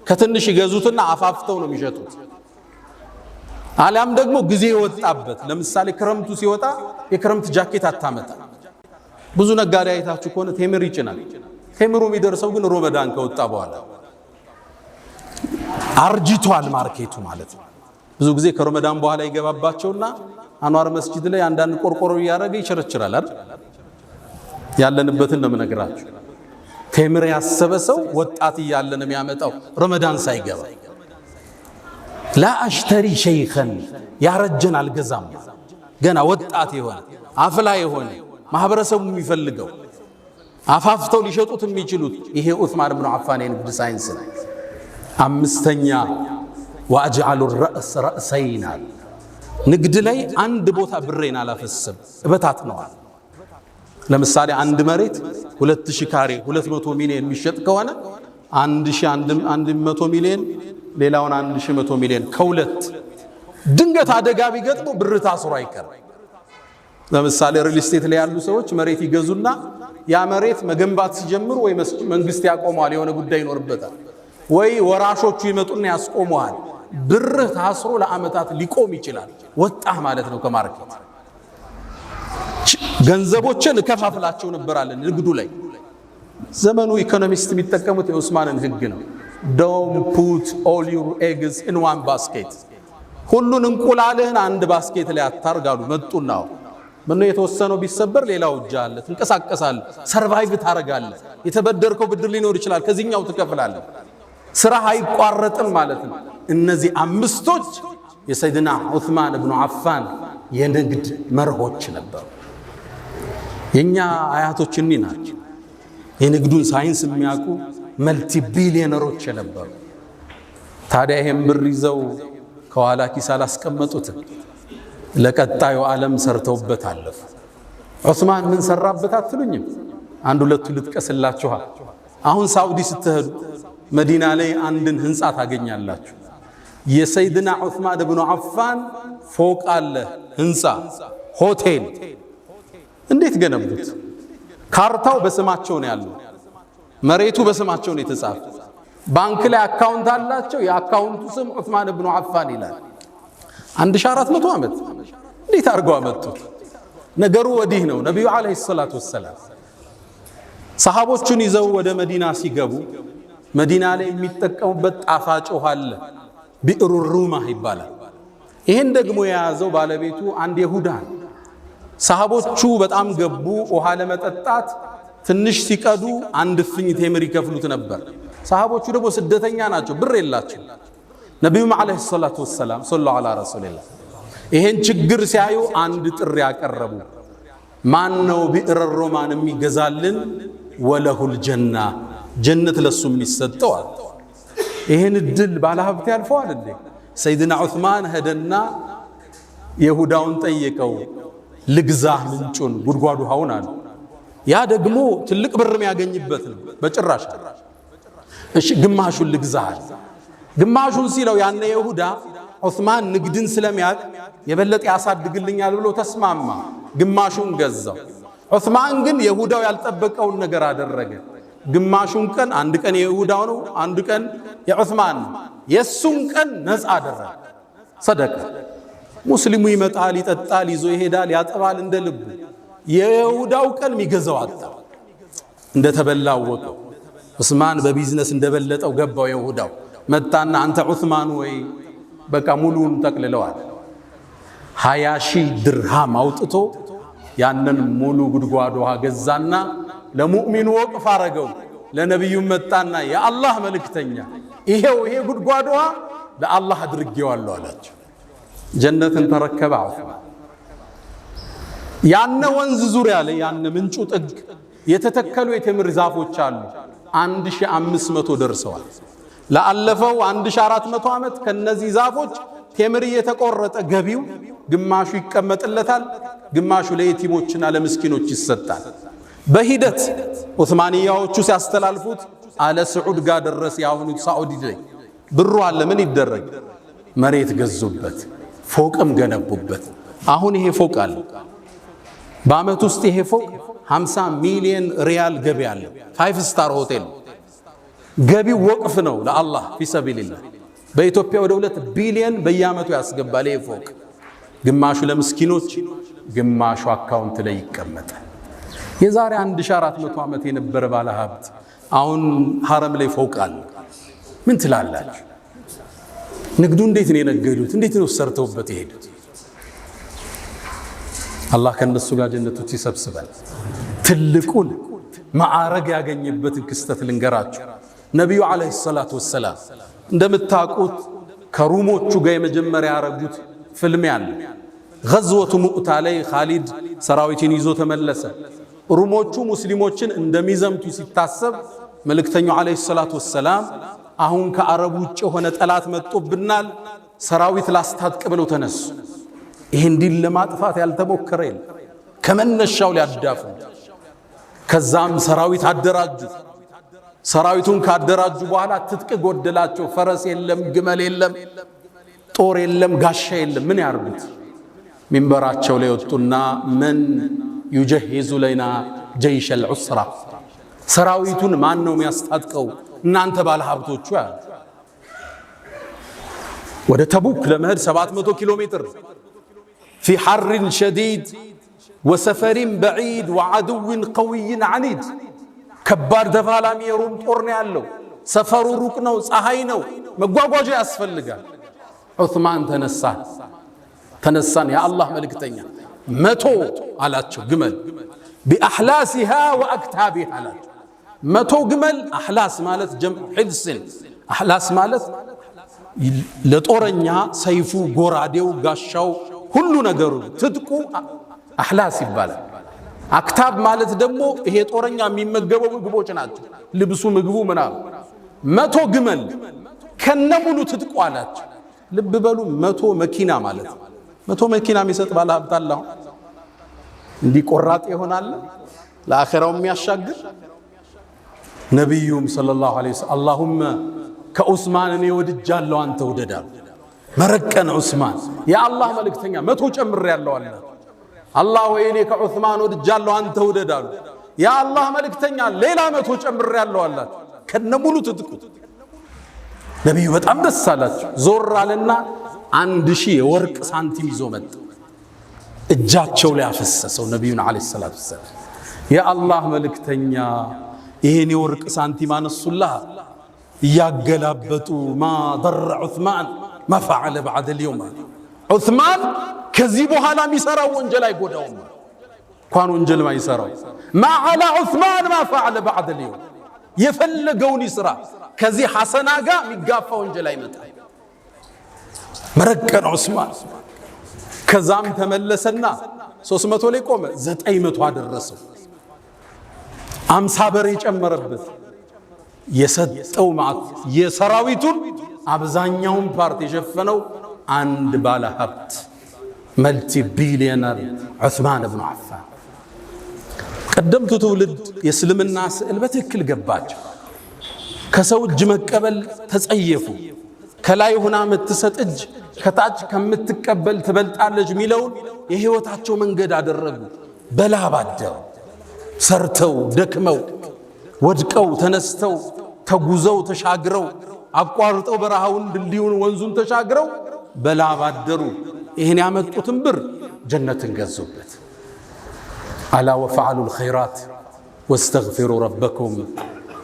A: ከትንሽ ይገዙትና አፋፍተው ነው የሚሸጡት አለም ደግሞ ጊዜ ወጣበት ለምሳሌ ክረምቱ ሲወጣ የክረምት ጃኬት አታመጣ ብዙ ነጋዴ አይታችሁ ከሆነ ቴምር ይጭናል ቴምሩ የሚደርሰው ግን ረመዳን ከወጣ በኋላ አርጅቷል ማርኬቱ ማለት ነው ብዙ ጊዜ ከረመዳን በኋላ ይገባባቸውና አንዋር መስጂድ ላይ አንዳንድ ቆርቆሮ ያረገ ይቸርችራል አይደል ያለንበትን ነው የምነግራችሁ ቴምር ያሰበ ሰው ወጣት ይያለ ነው የሚያመጣው ረመዳን ሳይገባ ላ አሽተሪ ሸይኸን ያረጀን አልገዛም ገና ወጣት ይሆን አፍላ ይሆን ማህበረሰቡ የሚፈልገው አፋፍተው ሊሸጡት የሚችሉት ይሄ ዑስማን ኢብኑ አፋን የንግድ ሳይንስ ነው አምስተኛ ወአጅዐሉ الرأس رأسين ንግድ ላይ አንድ ቦታ ብሬን አላፈስም እበታት ነው ለምሳሌ አንድ መሬት 2000 ካሬ 200 ሚሊዮን የሚሸጥ ከሆነ 1100 ሚሊዮን ሌላውን 1100 ሚሊዮን ከሁለት ድንገት አደጋ ቢገጥሙ ብር ታስሮ አይቀር ለምሳሌ ሪል ስቴት ላይ ያሉ ሰዎች መሬት ይገዙና ያ መሬት መገንባት ሲጀምሩ ወይ መንግስት ያቆመዋል የሆነ ጉዳይ ይኖርበታል ወይ ወራሾቹ ይመጡና ያስቆመዋል ብር ታስሮ ለአመታት ሊቆም ይችላል ወጣህ ማለት ነው ከማርኬት ገንዘቦችን ከፋፍላቸው ነበራለን ንግዱ ላይ ዘመኑ ኢኮኖሚስት የሚጠቀሙት የዑስማንን ህግ ነው don't put all your eggs in one basket ሁሉን እንቁላልህን አንድ ባስኬት ላይ አታርጋሉ መጡና ምነው የተወሰነው ቢሰበር ሌላው እጃለ ትንቀሳቀሳለ ሰርቫይቭ ታረጋለ የተበደርከው ብድር ሊኖር ይችላል ከዚህኛው ትከፍላለህ ስራ አይቋረጥም ማለት ነው እነዚህ አምስቶች የሰይድና ዑስማን ኢብኑ አፋን የንግድ መርሆች ነበሩ የኛ አያቶች እኒ ናቸው የንግዱን ሳይንስ የሚያውቁ መልቲ ቢሊዮነሮች ነበሩ ታዲያ ይሄን ብር ይዘው ከኋላ ኪስ አላስቀመጡት ለቀጣዩ ዓለም ሰርተውበት አለፉ ዑስማን ምን ሰራበት አትሉኝም አንድ ሁለቱ ልጥቀስላችሁ አሁን ሳውዲ ስትሄዱ መዲና ላይ አንድን ህንጻ ታገኛላችሁ የሰይድና ዑስማን ኢብኑ አፋን ፎቅ አለ ህንጻ ሆቴል እንዴት ገነቡት ካርታው በስማቸው ነው ያለው መሬቱ በስማቸው ነው የተጻፈው ባንክ ላይ አካውንት አላቸው የአካውንቱ ስም ዑስማን ኢብኑ አፋን ይላል 1400 ዓመት እንዴት አርገው አመጡት ነገሩ ወዲህ ነው ነብዩ አለይሂ ሰላቱ ወሰለም ሰሃቦቹን ይዘው ወደ መዲና ሲገቡ መዲና ላይ የሚጠቀሙበት ጣፋጭ ውሃ አለ ቢዕሩ ሩማ ይባላል ይሄን ደግሞ የያዘው ባለቤቱ አንድ ይሁዳ ሰሃቦቹ በጣም ገቡ ውሃ ለመጠጣት ትንሽ ሲቀዱ አንድ ፍኝ ቴምር ይከፍሉት ነበር ሰሃቦቹ ደግሞ ስደተኛ ናቸው ብር የላቸው ነብዩ አለይሂ ሰላቱ ወሰለም ሰለላሁ ዐላ ረሱላህ ይሄን ችግር ሲያዩ አንድ ጥሪ ያቀረቡ ማን ነው ቢዕሩ ሩማን የሚገዛልን ወለሁል ጀና ጀነት ለሱ የሚሰጠው ይሄን ድል ባለሀብት ያልፈዋል እንዴ ሰይድና ዑስማን ሄደና ይሁዳውን ጠየቀው ልግዛህ ምንጩን ጉድጓዱ ሆውና ያ ደግሞ ትልቅ ብር የሚያገኝበት ነው በጭራሽ እሺ ግማሹን ልግዛህ ግማሹን ሲለው ያነ ይሁዳ ዑስማን ንግድን ስለሚያቅ የበለጠ ያሳድግልኛል ብሎ ተስማማ ግማሹን ገዛው ዑስማን ግን ይሁዳው ያልጠበቀውን ነገር አደረገ ግማሹን ቀን አንድ ቀን የይሁዳው ነው አንድ ቀን የዑስማን የሱን ቀን ነፃ አደረገ ሰደቀ ሙስሊሙ ይመጣል ይጠጣል ይዞ ይሄዳል ያጠባል እንደልቡ የይሁዳው ቀን የሚገዛው አጣ እንደተበላው ወቀው ዑስማን በቢዝነስ እንደበለጠው ገባው ይሁዳው መጣና አንተ ዑስማን ወይ በቃ ሙሉን ተቅልለዋል 20000 ድርሃም አውጥቶ ያንን ሙሉ ጉድጓድ ውሃ ገዛና ለሙእሚኑ ወቅፍ አረገው ለነብዩ መጣና የአላህ መልእክተኛ ይሄው ይሄ ጉድጓድ ውሃ ለአላህ አድርጌዋለሁ አላቸው ጀነትን ተረከበ ዑስማን ያነ ወንዝ ዙሪያ ላይ ያነ ምንጩ ጥግ የተተከሉ የቴምር ዛፎች አሉ 1500 ደርሰዋል ለአለፈው 1400 ዓመት ከነዚህ ዛፎች ቴምር እየተቆረጠ ገቢው ግማሹ ይቀመጥለታል ግማሹ ለየቲሞችና ለምስኪኖች ይሰጣል በሂደት ዑስማንያዎቹ ሲያስተላልፉት አለ ስዑድ ጋር ደረስ ያሁኑ ሳዑዲ ላይ ብሩ አለ ምን ይደረግ መሬት ገዙበት ፎቅም ገነቡበት አሁን ይሄ ፎቅ አለ በአመት ውስጥ ይሄ ፎቅ 50 ሚሊዮን ሪያል ገቢ አለው። 5 ስታር ሆቴል ገቢው ወቅፍ ነው ለአላህ ፊሰቢልላህ። በኢትዮጵያ ወደ 2 ቢሊዮን በየዓመቱ ያስገባል። ይሄ ፎቅ ግማሹ ለምስኪኖች፣ ግማሹ አካውንት ላይ ይቀመጣል። የዛሬ 1400 ዓመት የነበረ ባለ ሀብት አሁን ሐረም ላይ ፎቅ አለ። ምን ትላላችሁ? ንግዱ እንዴት ነው የነገዱት? እንዴት ነው ሰርተውበት የሄዱት? አላህ ከነሱ ጋር ጀነቱት ይሰብስባል። ትልቁን ማዕረግ ያገኘበትን ክስተት ልንገራችሁ። ነቢዩ ዓለይሂ ሰላቱ ወሰላም እንደምታውቁት ከሩሞቹ ጋር የመጀመሪያ ያረጉት ፍልሚያ አለ። ገዝወቱ ሙዕታ ላይ ኻሊድ ሰራዊትን ይዞ ተመለሰ። ሩሞቹ ሙስሊሞችን እንደሚዘምቱ ሲታሰብ መልእክተኛው ዓለይሂ ሰላቱ ወሰላም አሁን ከአረብ ውጭ የሆነ ጠላት መጥቶብናል፣ ሰራዊት ላስታጥቅ ብለው ተነሱ። ይህን ዲን ለማጥፋት ያልተሞከረ የለም። ከመነሻው ሊያዳፉ ከዛም ሰራዊት አደራጁ። ሰራዊቱን ካደራጁ በኋላ ትጥቅ ጎደላቸው። ፈረስ የለም፣ ግመል የለም፣ ጦር የለም፣ ጋሻ የለም። ምን ያርጉት? ሚንበራቸው ላይ ወጡና መን ዩጀሂዙ ለና ጀይሽ አልዑስራ፣ ሰራዊቱን ማን ነው የሚያስታጥቀው? እናንተ ባለ ሀብቶቹ ያሉ። ወደ ተቡክ ለመሄድ 700 ኪሎ ሜትር ፊ ሐርን ሸዲድ ወሰፈሪን በዒድ ወዐድውን ቀዊይን ዐኒድ፣ ከባድ ተፋላሚ የሩም ጦር ነው ያለው። ሰፈሩ ሩቅ ነው፣ ፀሐይ ነው፣ መጓጓዣ ያስፈልጋል። ዑስማን ተነሳን የአላህ መልእክተኛ 100 አላቸው ግመል ቢአሕላሲሃ ወአክታቢሃ አላቸው። 100 ግመል። አሕላስ ማለት ጀምዕ ሕልስን፣ አሕላስ ማለት ለጦረኛ ሰይፉ፣ ጎራዴው፣ ጋሻው፣ ሁሉ ነገሩ ትጥቁ አሕላስ ይባላል። አክታብ ማለት ደግሞ ይሄ ጦረኛ የሚመገበው ምግቦች ናቸው፣ ልብሱ፣ ምግቡ ምናምን። 100 ግመል ከነሙሉ ትጥቁ አላቸው። ልብ በሉ 100 መኪና ማለት 100 መኪና የሚሰጥ ባለ ሀብት አለ። እንዲህ ቆራጥ ይሆናል ለአኺራው የሚያሻግር። ነቢዩም ሰለላሁ ዐለይሂ ወሰለም አላሁመ ከዑስማን እኔ ወድጃለሁ አንተ ውደዳል። መረቀን ዑስማን የአላህ መልእክተኛ 100 ጨምሬያለሁ አለ። አላህ ወይ እኔ ከዑስማን ወድጃለሁ አንተ ውደዳል። የአላህ መልእክተኛ ሌላ 100 ጨምሬያለሁ አላቸው። ከነሙሉ ትጥቁ ነቢዩ በጣም ደስ አላቸው። ዞር አለና 1000 የወርቅ ሳንቲም ይዞ መጣ። እጃቸው ላይ አፈሰሰው። ነቢዩን ዓለይሂ ሰላቱ ወሰላም የአላህ መልእክተኛ ይሄን የወርቅ ሳንቲም አነሱላህ እያገላበጡ ማ ضر ዑስማን ማ ፈዐለ በዐደ اليوم ዑስማን ከዚህ በኋላ የሚሰራው ወንጀል አይጎዳውም። እንኳን ወንጀል ማይሰራው ማ ዐላ ዑስማን ማ ፈዐለ በዐደ اليوم የፈለገውን ይስራ፣ ከዚህ ሐሰና ጋር የሚጋፋ ወንጀል አይመጣም። መረቀን ዑስማን። ከዛም ተመለሰና 300 ላይ ቆመ፣ 900 አደረሰው። 50 በሬ ጨመረበት። የሰጠው ማለት የሰራዊቱን አብዛኛውን ፓርት የሸፈነው አንድ ባለ ሀብት መልቲ ቢሊዮነር ዑስማን ብኑ አፋን። ቀደምቱ ትውልድ የእስልምና ስዕል በትክክል ገባቸው። ከሰው እጅ መቀበል ተጸየፉ። ከላይ ሆና የምትሰጥ እጅ ከታች ከምትቀበል ትበልጣለች የሚለውን የህይወታቸው መንገድ አደረጉ። በላብ አደሩ። ሰርተው ደክመው ወድቀው ተነስተው ተጉዘው ተሻግረው አቋርጠው በረሃውን ድልድዩን ወንዙን ተሻግረው በላብ አደሩ። ይህን ያመጡትን ብር ጀነትን ገዙበት። አላ ወፈዐሉ ልኸይራት ወስተግፊሩ ረበኩም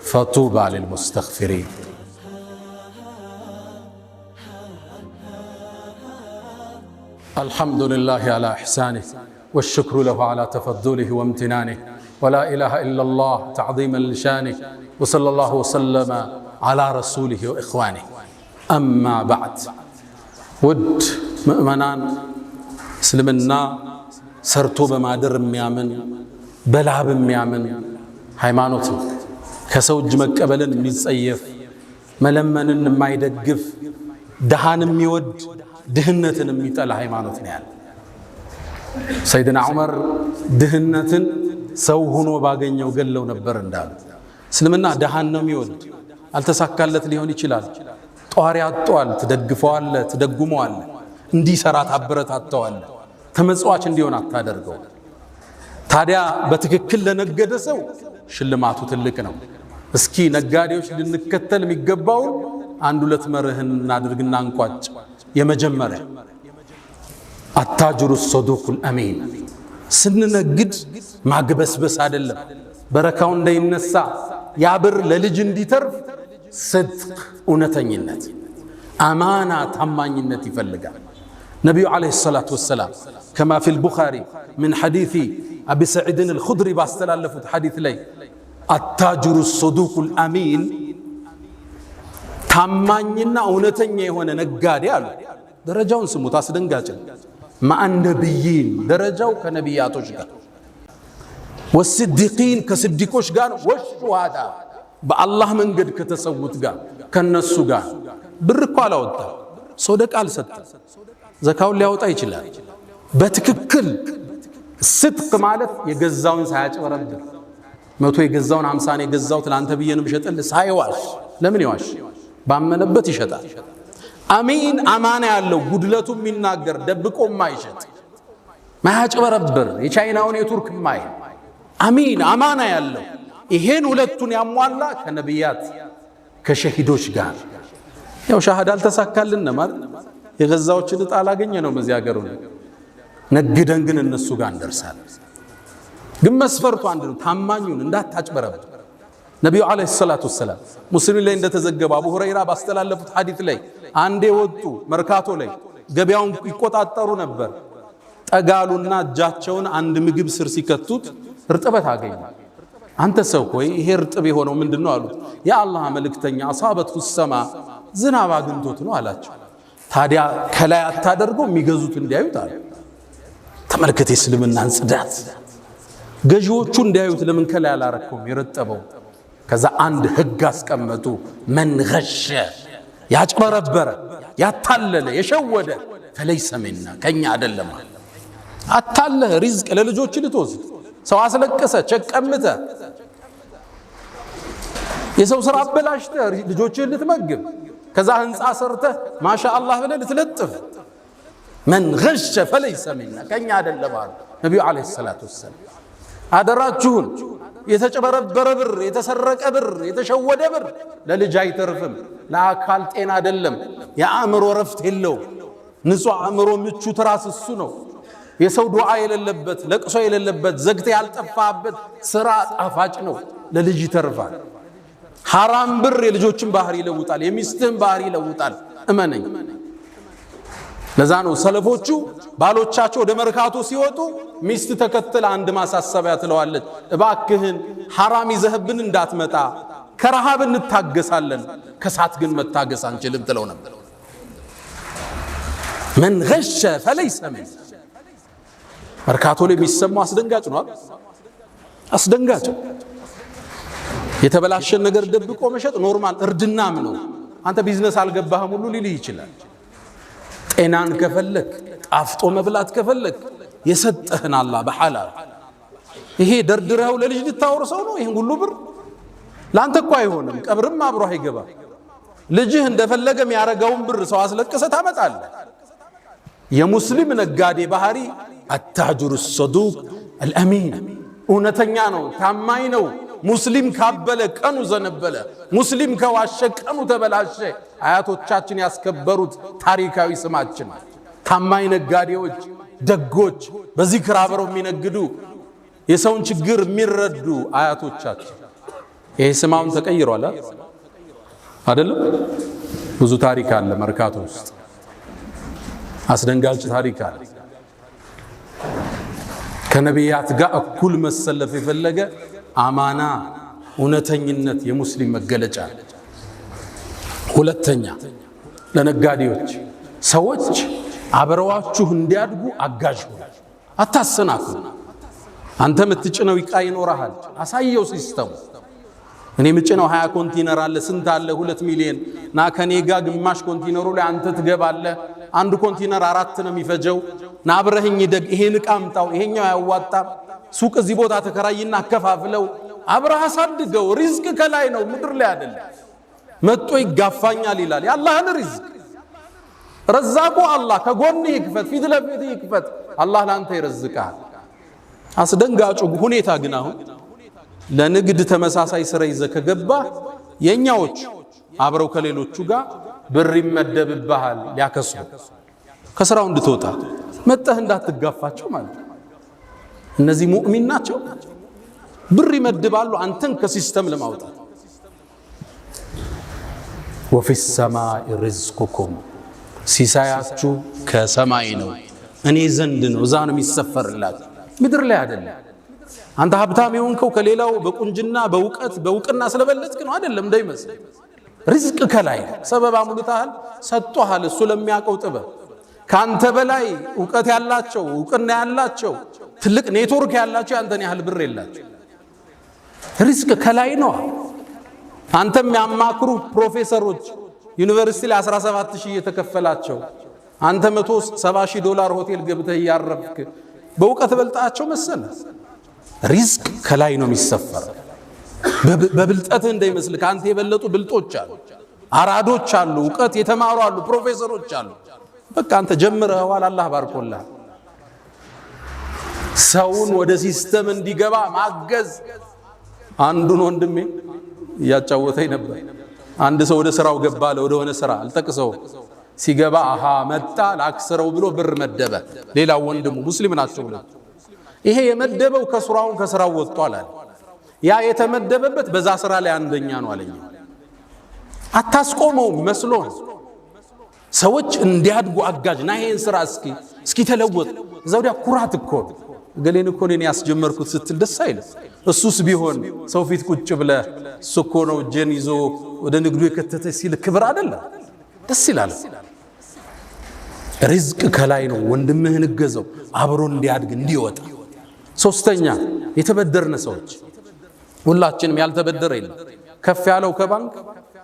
A: ፈጡባ ልልሙስተግፊሪን። الحمد لله على إحسانه والشكر له على تفضله وامتنانه ولا إله إلا الله تعظيما لشانه وصلى الله وسلم على رسوله وإخوانه أما بعد ود مؤمنان سلمنا سرتو بمادر ميامن بلعب ميامن ሃይማኖት ከሰው እጅ መቀበልን የሚጸየፍ መለመንን የማይደግፍ ደሃን የሚወድ ድህነትን የሚጠላ ሃይማኖት ነው ያለ። ሰይድና ዑመር ድህነትን ሰው ሆኖ ባገኘው ገለው ነበር እንዳሉ። እስልምና ደሃን ነው የሚወድ። አልተሳካለት ሊሆን ይችላል። ጧሪ አጥቷል፣ ትደግፈዋለ፣ ትደጉመዋለ፣ እንዲሰራ ታበረታተዋለ። ተመጽዋች እንዲሆን አታደርገው። ታዲያ በትክክል ለነገደ ሰው ሽልማቱ ትልቅ ነው። እስኪ ነጋዴዎች ልንከተል የሚገባው አንድ ሁለት መርህን እናድርግና እንቋጭ። የመጀመሪያ አታጅሩ ሰዱቁል አሚን። ስንነግድ ማግበስበስ አይደለም፣ በረካው እንዳይነሳ ያብር ለልጅ እንዲተርፍ صدق እውነተኝነት፣ አማና ታማኝነት ይፈልጋል። ነቢዩ ዓለይሂ ሰላቱ ወሰላም ከማ ፊል ቡኻሪ ምን ሐዲሲ አቢ ሰዒድን አልኹድሪ ባስተላለፉት ሐዲስ ላይ አታጅሩ ሰዱቁል አሚን፣ ታማኝና እውነተኛ የሆነ ነጋዴ አሉ። ደረጃውን ስሙት፣ አስደንጋጭ ማአን ነቢይን፣ ደረጃው ከነቢያቶች ጋር፣ ወስዲቂን ከስዲቆች ጋር፣ ወሹሃዳ በአላህ መንገድ ከተሰውት ጋር ከነሱ ጋር። ብር እኮ አላወጣ፣ ሶደቃ አልሰጠ፣ ዘካውን ሊያወጣ ይችላል። በትክክል ስድቅ ማለት የገዛውን ሳያጭበረብር፣ 100 የገዛውን 50 የገዛው ትላንተ ብዬንም ሸጠል ሳይዋሽ። ለምን ይዋሽ? ባመነበት ይሸጣል። አሚን አማና ያለው ጉድለቱ የሚናገር ደብቆ ማይሸጥ ማያጭበረብር፣ የቻይናውን የቱርክ ማይ አሚን አማና ያለው ይሄን ሁለቱን ያሟላ ከነቢያት ከሸሂዶች ጋር። ያው ሻሃዳ አልተሳካልን ማለት የገዛዎችን ዕጣ አላገኘ ነው በዚህ ሀገሩ ነግደን ግን እነሱ ጋር እንደርሳለን። ግን መስፈርቱ አንድ ነው፣ ታማኙን እንዳታጭበረብር። ነቢዩ ዓለይሂ ሰላቱ ወሰላም ሙስሊም ላይ እንደተዘገበ አቡ ሁረይራ ባስተላለፉት ሐዲስ ላይ አንዴ ወጡ መርካቶ ላይ ገበያውን ይቆጣጠሩ ነበር። ጠጋሉና እጃቸውን አንድ ምግብ ስር ሲከቱት እርጥበት አገኙ። አንተ ሰው ሆይ ይሄ እርጥብ የሆነው ምንድነው አሉት። የአላህ መልእክተኛ አሳበቱ ሰማ፣ ዝናብ አግኝቶት ነው አላቸው። ታዲያ ከላይ አታደርገው የሚገዙት እንዲያዩት አለ። ተመልከተ እስልምናን ጽዳት፣ ገዢዎቹ እንዲያዩት ለምን ከላይ አላረከውም የረጠበው? ከዛ አንድ ህግ አስቀመጡ። መን ገሸ፣ ያጭበረበረ ያታለለ የሸወደ ፈለይሰ ሚና፣ ከኛ አይደለም። አታለህ ሪዝቅ ለልጆች ልትወስድ፣ ሰው አስለቀሰ ቸቀምተ፣ የሰው ስራ አበላሽተ ልጆችን ልትመግብ፣ ከዛ ህንፃ ሰርተ ማሻአላህ ብለህ ልትለጥፍ፣ መን ገሸ ፈለይሰ ሚና፣ ከኛ አይደለም አሉ ነቢዩ ዓለይሂ ሰላቱ ወሰላም። አደራችሁን የተጨበረበረ ብር፣ የተሰረቀ ብር፣ የተሸወደ ብር ለልጅ አይተርፍም። ለአካል ጤና አይደለም፣ የአእምሮ ረፍት የለው። ንጹህ አእምሮ ምቹ ትራስ እሱ ነው። የሰው ዱዓ የሌለበት፣ ለቅሶ የሌለበት፣ ዘግተ ያልጠፋበት ስራ ጣፋጭ ነው፣ ለልጅ ይተርፋል። ሐራም ብር የልጆችን ባህሪ ይለውጣል፣ የሚስትህን ባህሪ ይለውጣል። እመነኝ። ለዛ ነው ሰለፎቹ ባሎቻቸው ወደ መርካቶ ሲወጡ ሚስት ተከትለ አንድ ማሳሰቢያ ትለዋለች፣ እባክህን ሐራም ይዘህብን እንዳትመጣ፣ ከረሃብ እንታገሳለን፣ ከሳት ግን መታገስ አንችልም ትለው ነበር። መን ገሸ ፈለይሰ ሚና። መርካቶ ላይ የሚሰማው አስደንጋጭ ነው። አስደንጋጭ የተበላሸን ነገር ደብቆ መሸጥ ኖርማል እርድናም ነው። አንተ ቢዝነስ አልገባህም ሁሉ ሊልህ ይችላል። ጤናን ከፈለክ፣ ጣፍጦ መብላት ከፈለክ የሰጠህን አላህ በሐላል ይሄ ደርድረው ለልጅ ልታወርሰው ነው። ይሄን ሁሉ ብር ላንተ እኮ አይሆንም፣ ቀብርም አብሮ አይገባ። ልጅህ እንደፈለገ የሚያረጋውን ብር ሰው አስለቅሰ ታመጣለህ። የሙስሊም ነጋዴ ባህሪ አታጅሩ ሰዱቅ አልአሚን፣ እውነተኛ ነው፣ ታማኝ ነው። ሙስሊም ካበለ ቀኑ ዘነበለ፣ ሙስሊም ከዋሸ ቀኑ ተበላሸ። አያቶቻችን ያስከበሩት ታሪካዊ ስማችን ታማኝ ነጋዴዎች፣ ደጎች፣ በዚክር አብረው የሚነግዱ የሰውን ችግር የሚረዱ አያቶቻችን። ይሄ ስማውን ተቀይሯል አይደለም? ብዙ ታሪክ አለ መርካቶ ውስጥ፣ አስደንጋጭ ታሪክ አለ። ከነቢያት ጋር እኩል መሰለፍ የፈለገ አማና፣ እውነተኝነት የሙስሊም መገለጫ። ሁለተኛ ለነጋዴዎች ሰዎች አብረዋችሁ እንዲያድጉ አጋዥ ሁኑ፣ አታሰናክሉ። አንተ የምትጭነው ዕቃ ይኖርሃል፣ አሳየው ሲስተሙ። እኔ የምጭነው 20 ኮንቲነር አለ፣ ስንት አለ? 2 ሚሊዮን ና ከኔ ጋር ግማሽ ኮንቲነሩ ላይ አንተ ትገባለህ። አንድ ኮንቲነር 4 ነው የሚፈጀው። ና አብረህኝ ደግ፣ ይሄን ዕቃ አምጣው፣ ይሄኛው ያዋጣም፣ ሱቅ እዚህ ቦታ ተከራይና አከፋፍለው፣ አብረህ አሳድገው። ሪዝቅ ከላይ ነው፣ ምድር ላይ አይደለም። መጥቶ ይጋፋኛል ይላል። የአላህን ሪዝቅ ረዛቁ አላህ ከጎንህ ይክፈት፣ ፊት ለፊት ይክፈት። አላህ ላንተ ይረዝቃል። አስደንጋጩ ሁኔታ ግን አሁን ለንግድ ተመሳሳይ ስራ ይዘህ ከገባ የኛዎች አብረው ከሌሎቹ ጋር ብር ይመደብብሃል ሊያከሱ ከስራው እንድትወጣ መጣህ እንዳትጋፋቸው ማለት ነው። እነዚህ ሙእሚን ናቸው። ብር ይመድባሉ አንተን ከሲስተም ለማውጣት። ወፊ ሰማይ ሪዝቁኩም ሲሳያችሁ ከሰማይ ነው፣ እኔ ዘንድ ነው፣ እዛ ነው የሚሰፈርላችሁ፣ ምድር ላይ አይደለም። አንተ ሀብታም የሆንከው ከሌላው በቁንጅና በእውቅና ስለበለጥክ ነው አይደለም እንዳይመስል። ሪዝቅ ከላይ ሰበብ አሙልታል ሰጥቷል። እሱ ለሚያውቀው ጥበብ ካንተ በላይ ዕውቀት ያላቸው ዕውቅና ያላቸው ትልቅ ኔትወርክ ያላቸው አንተን ያህል ብር የላቸው። ሪዝቅ ከላይ ነው። አንተም ያማክሩ ፕሮፌሰሮች ዩኒቨርሲቲ ላይ 17000 እየተከፈላቸው አንተ $170,000 ሆቴል ገብተህ ያረፍክ በእውቀት በልጣቸው መሰለ። ሪዝቅ ከላይ ነው የሚሰፈረው። በብልጠትህ እንዳይመስል ካንተ የበለጡ ብልጦች አሉ፣ አራዶች አሉ፣ ዕውቀት የተማሩ አሉ፣ ፕሮፌሰሮች አሉ። በቃ አንተ ጀምረዋል፣ አላህ ባርኮልህ። ሰውን ወደ ሲስተም እንዲገባ ማገዝ። አንዱን ወንድሜ ያጫወተኝ ነበር። አንድ ሰው ወደ ስራው ገባ፣ ወደ ሆነ ስራ አልጠቅሰው ሲገባ አሃ መጣ ላክስረው ብሎ ብር መደበ። ሌላው ወንድሙ ሙስሊም ናቸው ብሎ ይሄ የመደበው ከስራው ወጥቷል አለ። ያ የተመደበበት በዛ ስራ ላይ አንደኛ ነው አለኝ። አታስቆመው መስሎ ሰዎች እንዲያድጉ አጋጅ ና ይሄን ስራ እስኪ ተለወጥ። ዘውዲያ ኩራት እኮ ገሌን እኮ እኔ ያስጀመርኩት ስትል ደስ አይል። እሱስ ቢሆን ሰው ፊት ቁጭ ብለ እሱ እኮ ነው ጀን ይዞ ወደ ንግዱ የከተተ ሲል ክብር አይደለም፣ ደስ ይላል። ሪዝቅ ከላይ ነው። ወንድምህን እገዘው አብሮ እንዲያድግ እንዲወጣ። ሶስተኛ የተበደርነ ሰዎች ሁላችንም ያልተበደረ የለም። ከፍ ያለው ከባንክ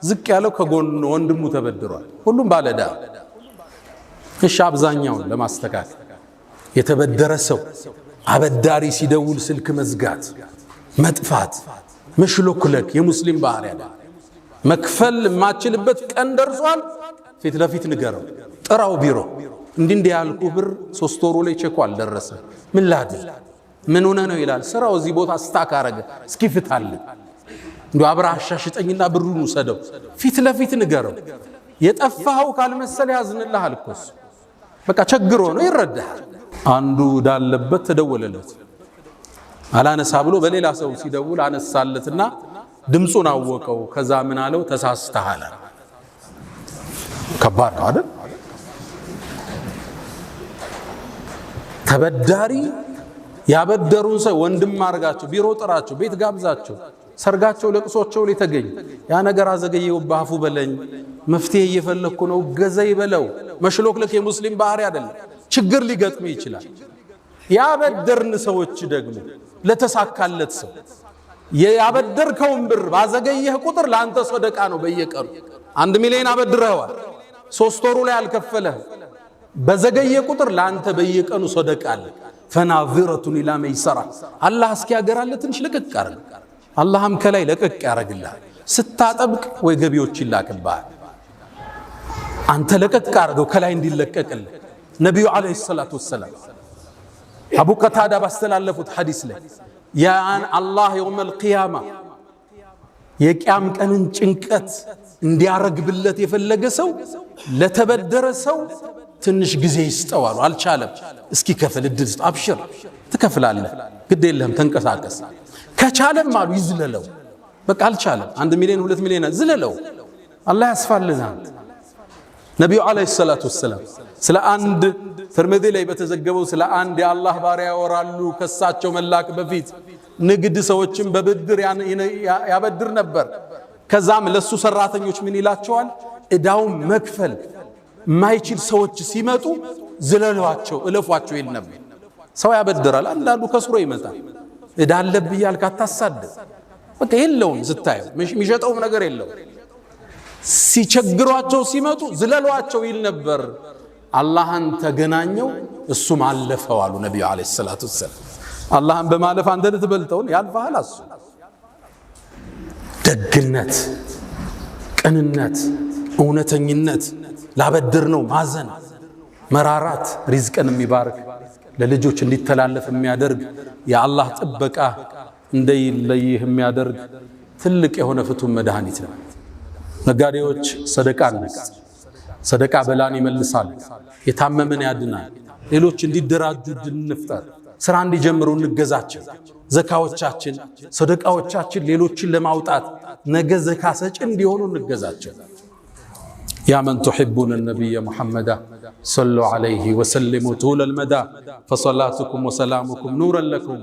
A: ዝቅ ያለው ከጎን ወንድሙ ተበድሯል። ሁሉም ባለዳ። እሺ አብዛኛውን ለማስተካከል የተበደረ ሰው አበዳሪ ሲደውል ስልክ መዝጋት፣ መጥፋት፣ መሽሎክለክ የሙስሊም ባህሪ አይደል። መክፈል የማችልበት ቀን ደርሷል፣ ፊት ለፊት ንገረው፣ ጥራው ቢሮ እንዲህ ያልኩ ብር 3 ወሩ ላይ ቼክ አልደረሰ ምን ላድርግ ምን ሆነ ነው ይላል። ስራው እዚህ ቦታ ስታክ አረገ እስኪ ፍታል እንዴ አብራሻ ሽጠኝና ብሩን ወሰደው። ፊት ለፊት ንገረው። የጠፋው ካልመሰለ ያዝንልሃል እኮ በቃ ቸግሮ ነው ይረዳል። አንዱ ዳለበት ተደወለለት አላነሳ ብሎ በሌላ ሰው ሲደውል አነሳለትና ድምጹን አወቀው። ከዛ ምን አለው? ተሳስተሃል። ከባድ ነው አይደል? ተበዳሪ ያበደሩን ሰው ወንድም አርጋቸው፣ ቢሮ ጥራቸው፣ ቤት ጋብዛቸው፣ ሰርጋቸው ለቅሶቸው ላይ ተገኝ። ያ ነገር አዘገየው ባፉ በለኝ መፍትሄ እየፈለኩ ነው ገዘይ በለው። መሽሎክለክ የሙስሊም ባህሪ አይደለም። ችግር ሊገጥም ይችላል። ያበደርን ሰዎች ደግሞ ለተሳካለት ሰው ያበደርከውን ብር ባዘገየህ ቁጥር ለአንተ ሰደቃ ነው። በየቀኑ 1 ሚሊዮን አበድረዋል፣ 3 ወሩ ላይ አልከፈለህ። በዘገየ ቁጥር ለአንተ በየቀኑ ሰደቃ አለ። ፈናዚረቱን ኢላ መይሰራ አላህ እስኪያገራለት ትንሽ ለቀቅ አርግ። አላህም ከላይ ለቀቅ ያረግልሃል። ስታጠብቅ ወይ ገቢዎች ይላክልሃል። አንተ ለቀቅ አርገው ከላይ እንዲለቀቅልህ ነብዩ አለይሂ ሰላቱ ወሰለም አቡ ቀታዳ ባስተላለፉት ሐዲስ ላይ ያን አላህ የውመል ቂያማ የቂያም ቀንን ጭንቀት እንዲያረግብለት የፈለገ ሰው ለተበደረ ሰው ትንሽ ጊዜ ይስጠዋል። አልቻለም፣ እስኪ ከፍል እድል አብሽር ትከፍላለህ፣ ግድ የለህም ተንቀሳቀስ። ከቻለም አሉ ይዝለለው። በቃ አልቻለም፣ 1 ሚሊዮን 2 ሚሊዮን ዝለለው፣ አላህ ያስፋልናል። ነብዩ አለይሂ ሰላቱ ወሰለም ስለ አንድ ትርሚዚ ላይ በተዘገበው ስለ አንድ የአላህ ባሪያ ያወራሉ። ከሳቸው መላክ በፊት ንግድ ሰዎችን በብድር ያበድር ነበር። ከዛም ለሱ ሰራተኞች ምን ይላቸዋል? እዳውን መክፈል ማይችል ሰዎች ሲመጡ ዝለሏቸው፣ እለፏቸው ይል ነበር። ሰው ያበድራል፣ አንዳንዱ ከስሮ ይመጣል። እዳ አለብህ ያልክ አታሳድ። በቃ የለውም ስታየው የሚሸጠውም ነገር የለው። ሲቸግሯቸው ሲመጡ ዝለሏቸው ይል ነበር። አላህን ተገናኘው፣ እሱም አለፈው አሉ ነብዩ አለይሂ ሰላቱ ወሰለም። አላህን በማለፍ አንተ ልትበልጠውን ያልፋል። እሱ ደግነት፣ ቅንነት፣ እውነተኝነት፣ ላበድር ነው ማዘን፣ መራራት ሪዝቅን የሚባርክ ለልጆች እንዲተላለፍ የሚያደርግ የአላህ ጥበቃ እንደይለይህ የሚያደርግ ትልቅ የሆነ ፍቱን መድኃኒት ነው። ነጋዴዎች ሰደቃ እንስጥ። ሰደቃ በላን ይመልሳል፣ የታመመን ያድናል። ሌሎች እንዲደራጁ እንፍጠር፣ ስራ እንዲጀምሩ እንገዛቸው። ዘካዎቻችን ሰደቃዎቻችን ሌሎችን ለማውጣት ነገ ዘካ ሰጪ እንዲሆኑ እንገዛቸው። يا من تحبون النبي محمد صلوا عليه وسلموا طول المدى فصلاتكم وسلامكم نورا لكم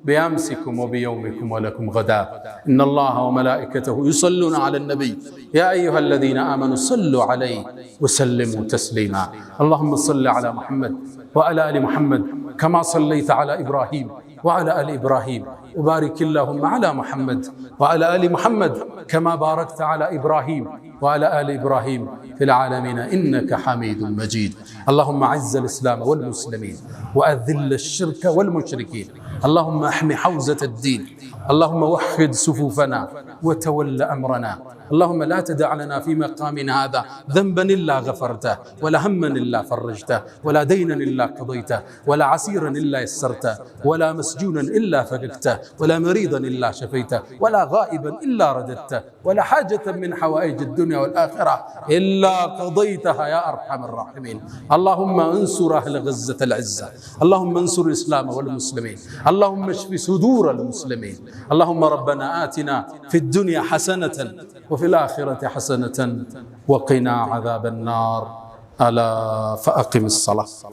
A: بأمسكم وبيومكم ولكم غدا إن الله وملائكته يصلون على النبي يا أيها الذين آمنوا صلوا عليه وسلموا تسليما اللهم صل على محمد وعلى آل محمد كما صليت على إبراهيم وعلى آل إبراهيم وبارك اللهم على محمد وعلى آل محمد كما باركت على إبراهيم وعلى آل إبراهيم في العالمين إنك حميد مجيد اللهم أعز الإسلام والمسلمين وأذل الشرك والمشركين اللهم احمي حوزة الدين اللهم وحد صفوفنا وتول أمرنا اللهم لا تدع لنا في مقامنا هذا ذنبا إلا غفرته ولا هما إلا فرجته ولا دينا إلا قضيته ولا عسيرا إلا يسرته ولا مسجونا إلا فككته ولا مريضا إلا شفيته ولا غائبا إلا رددته ولا حاجة من حوائج الدنيا والآخرة إلا قضيتها يا أرحم الراحمين اللهم انصر أهل غزة العزة اللهم انصر الإسلام والمسلمين اللهم اشف صدور المسلمين اللهم ربنا آتنا في الدنيا حسنة وفي الآخرة حسنة وقنا عذاب النار ألا فأقم الصلاة.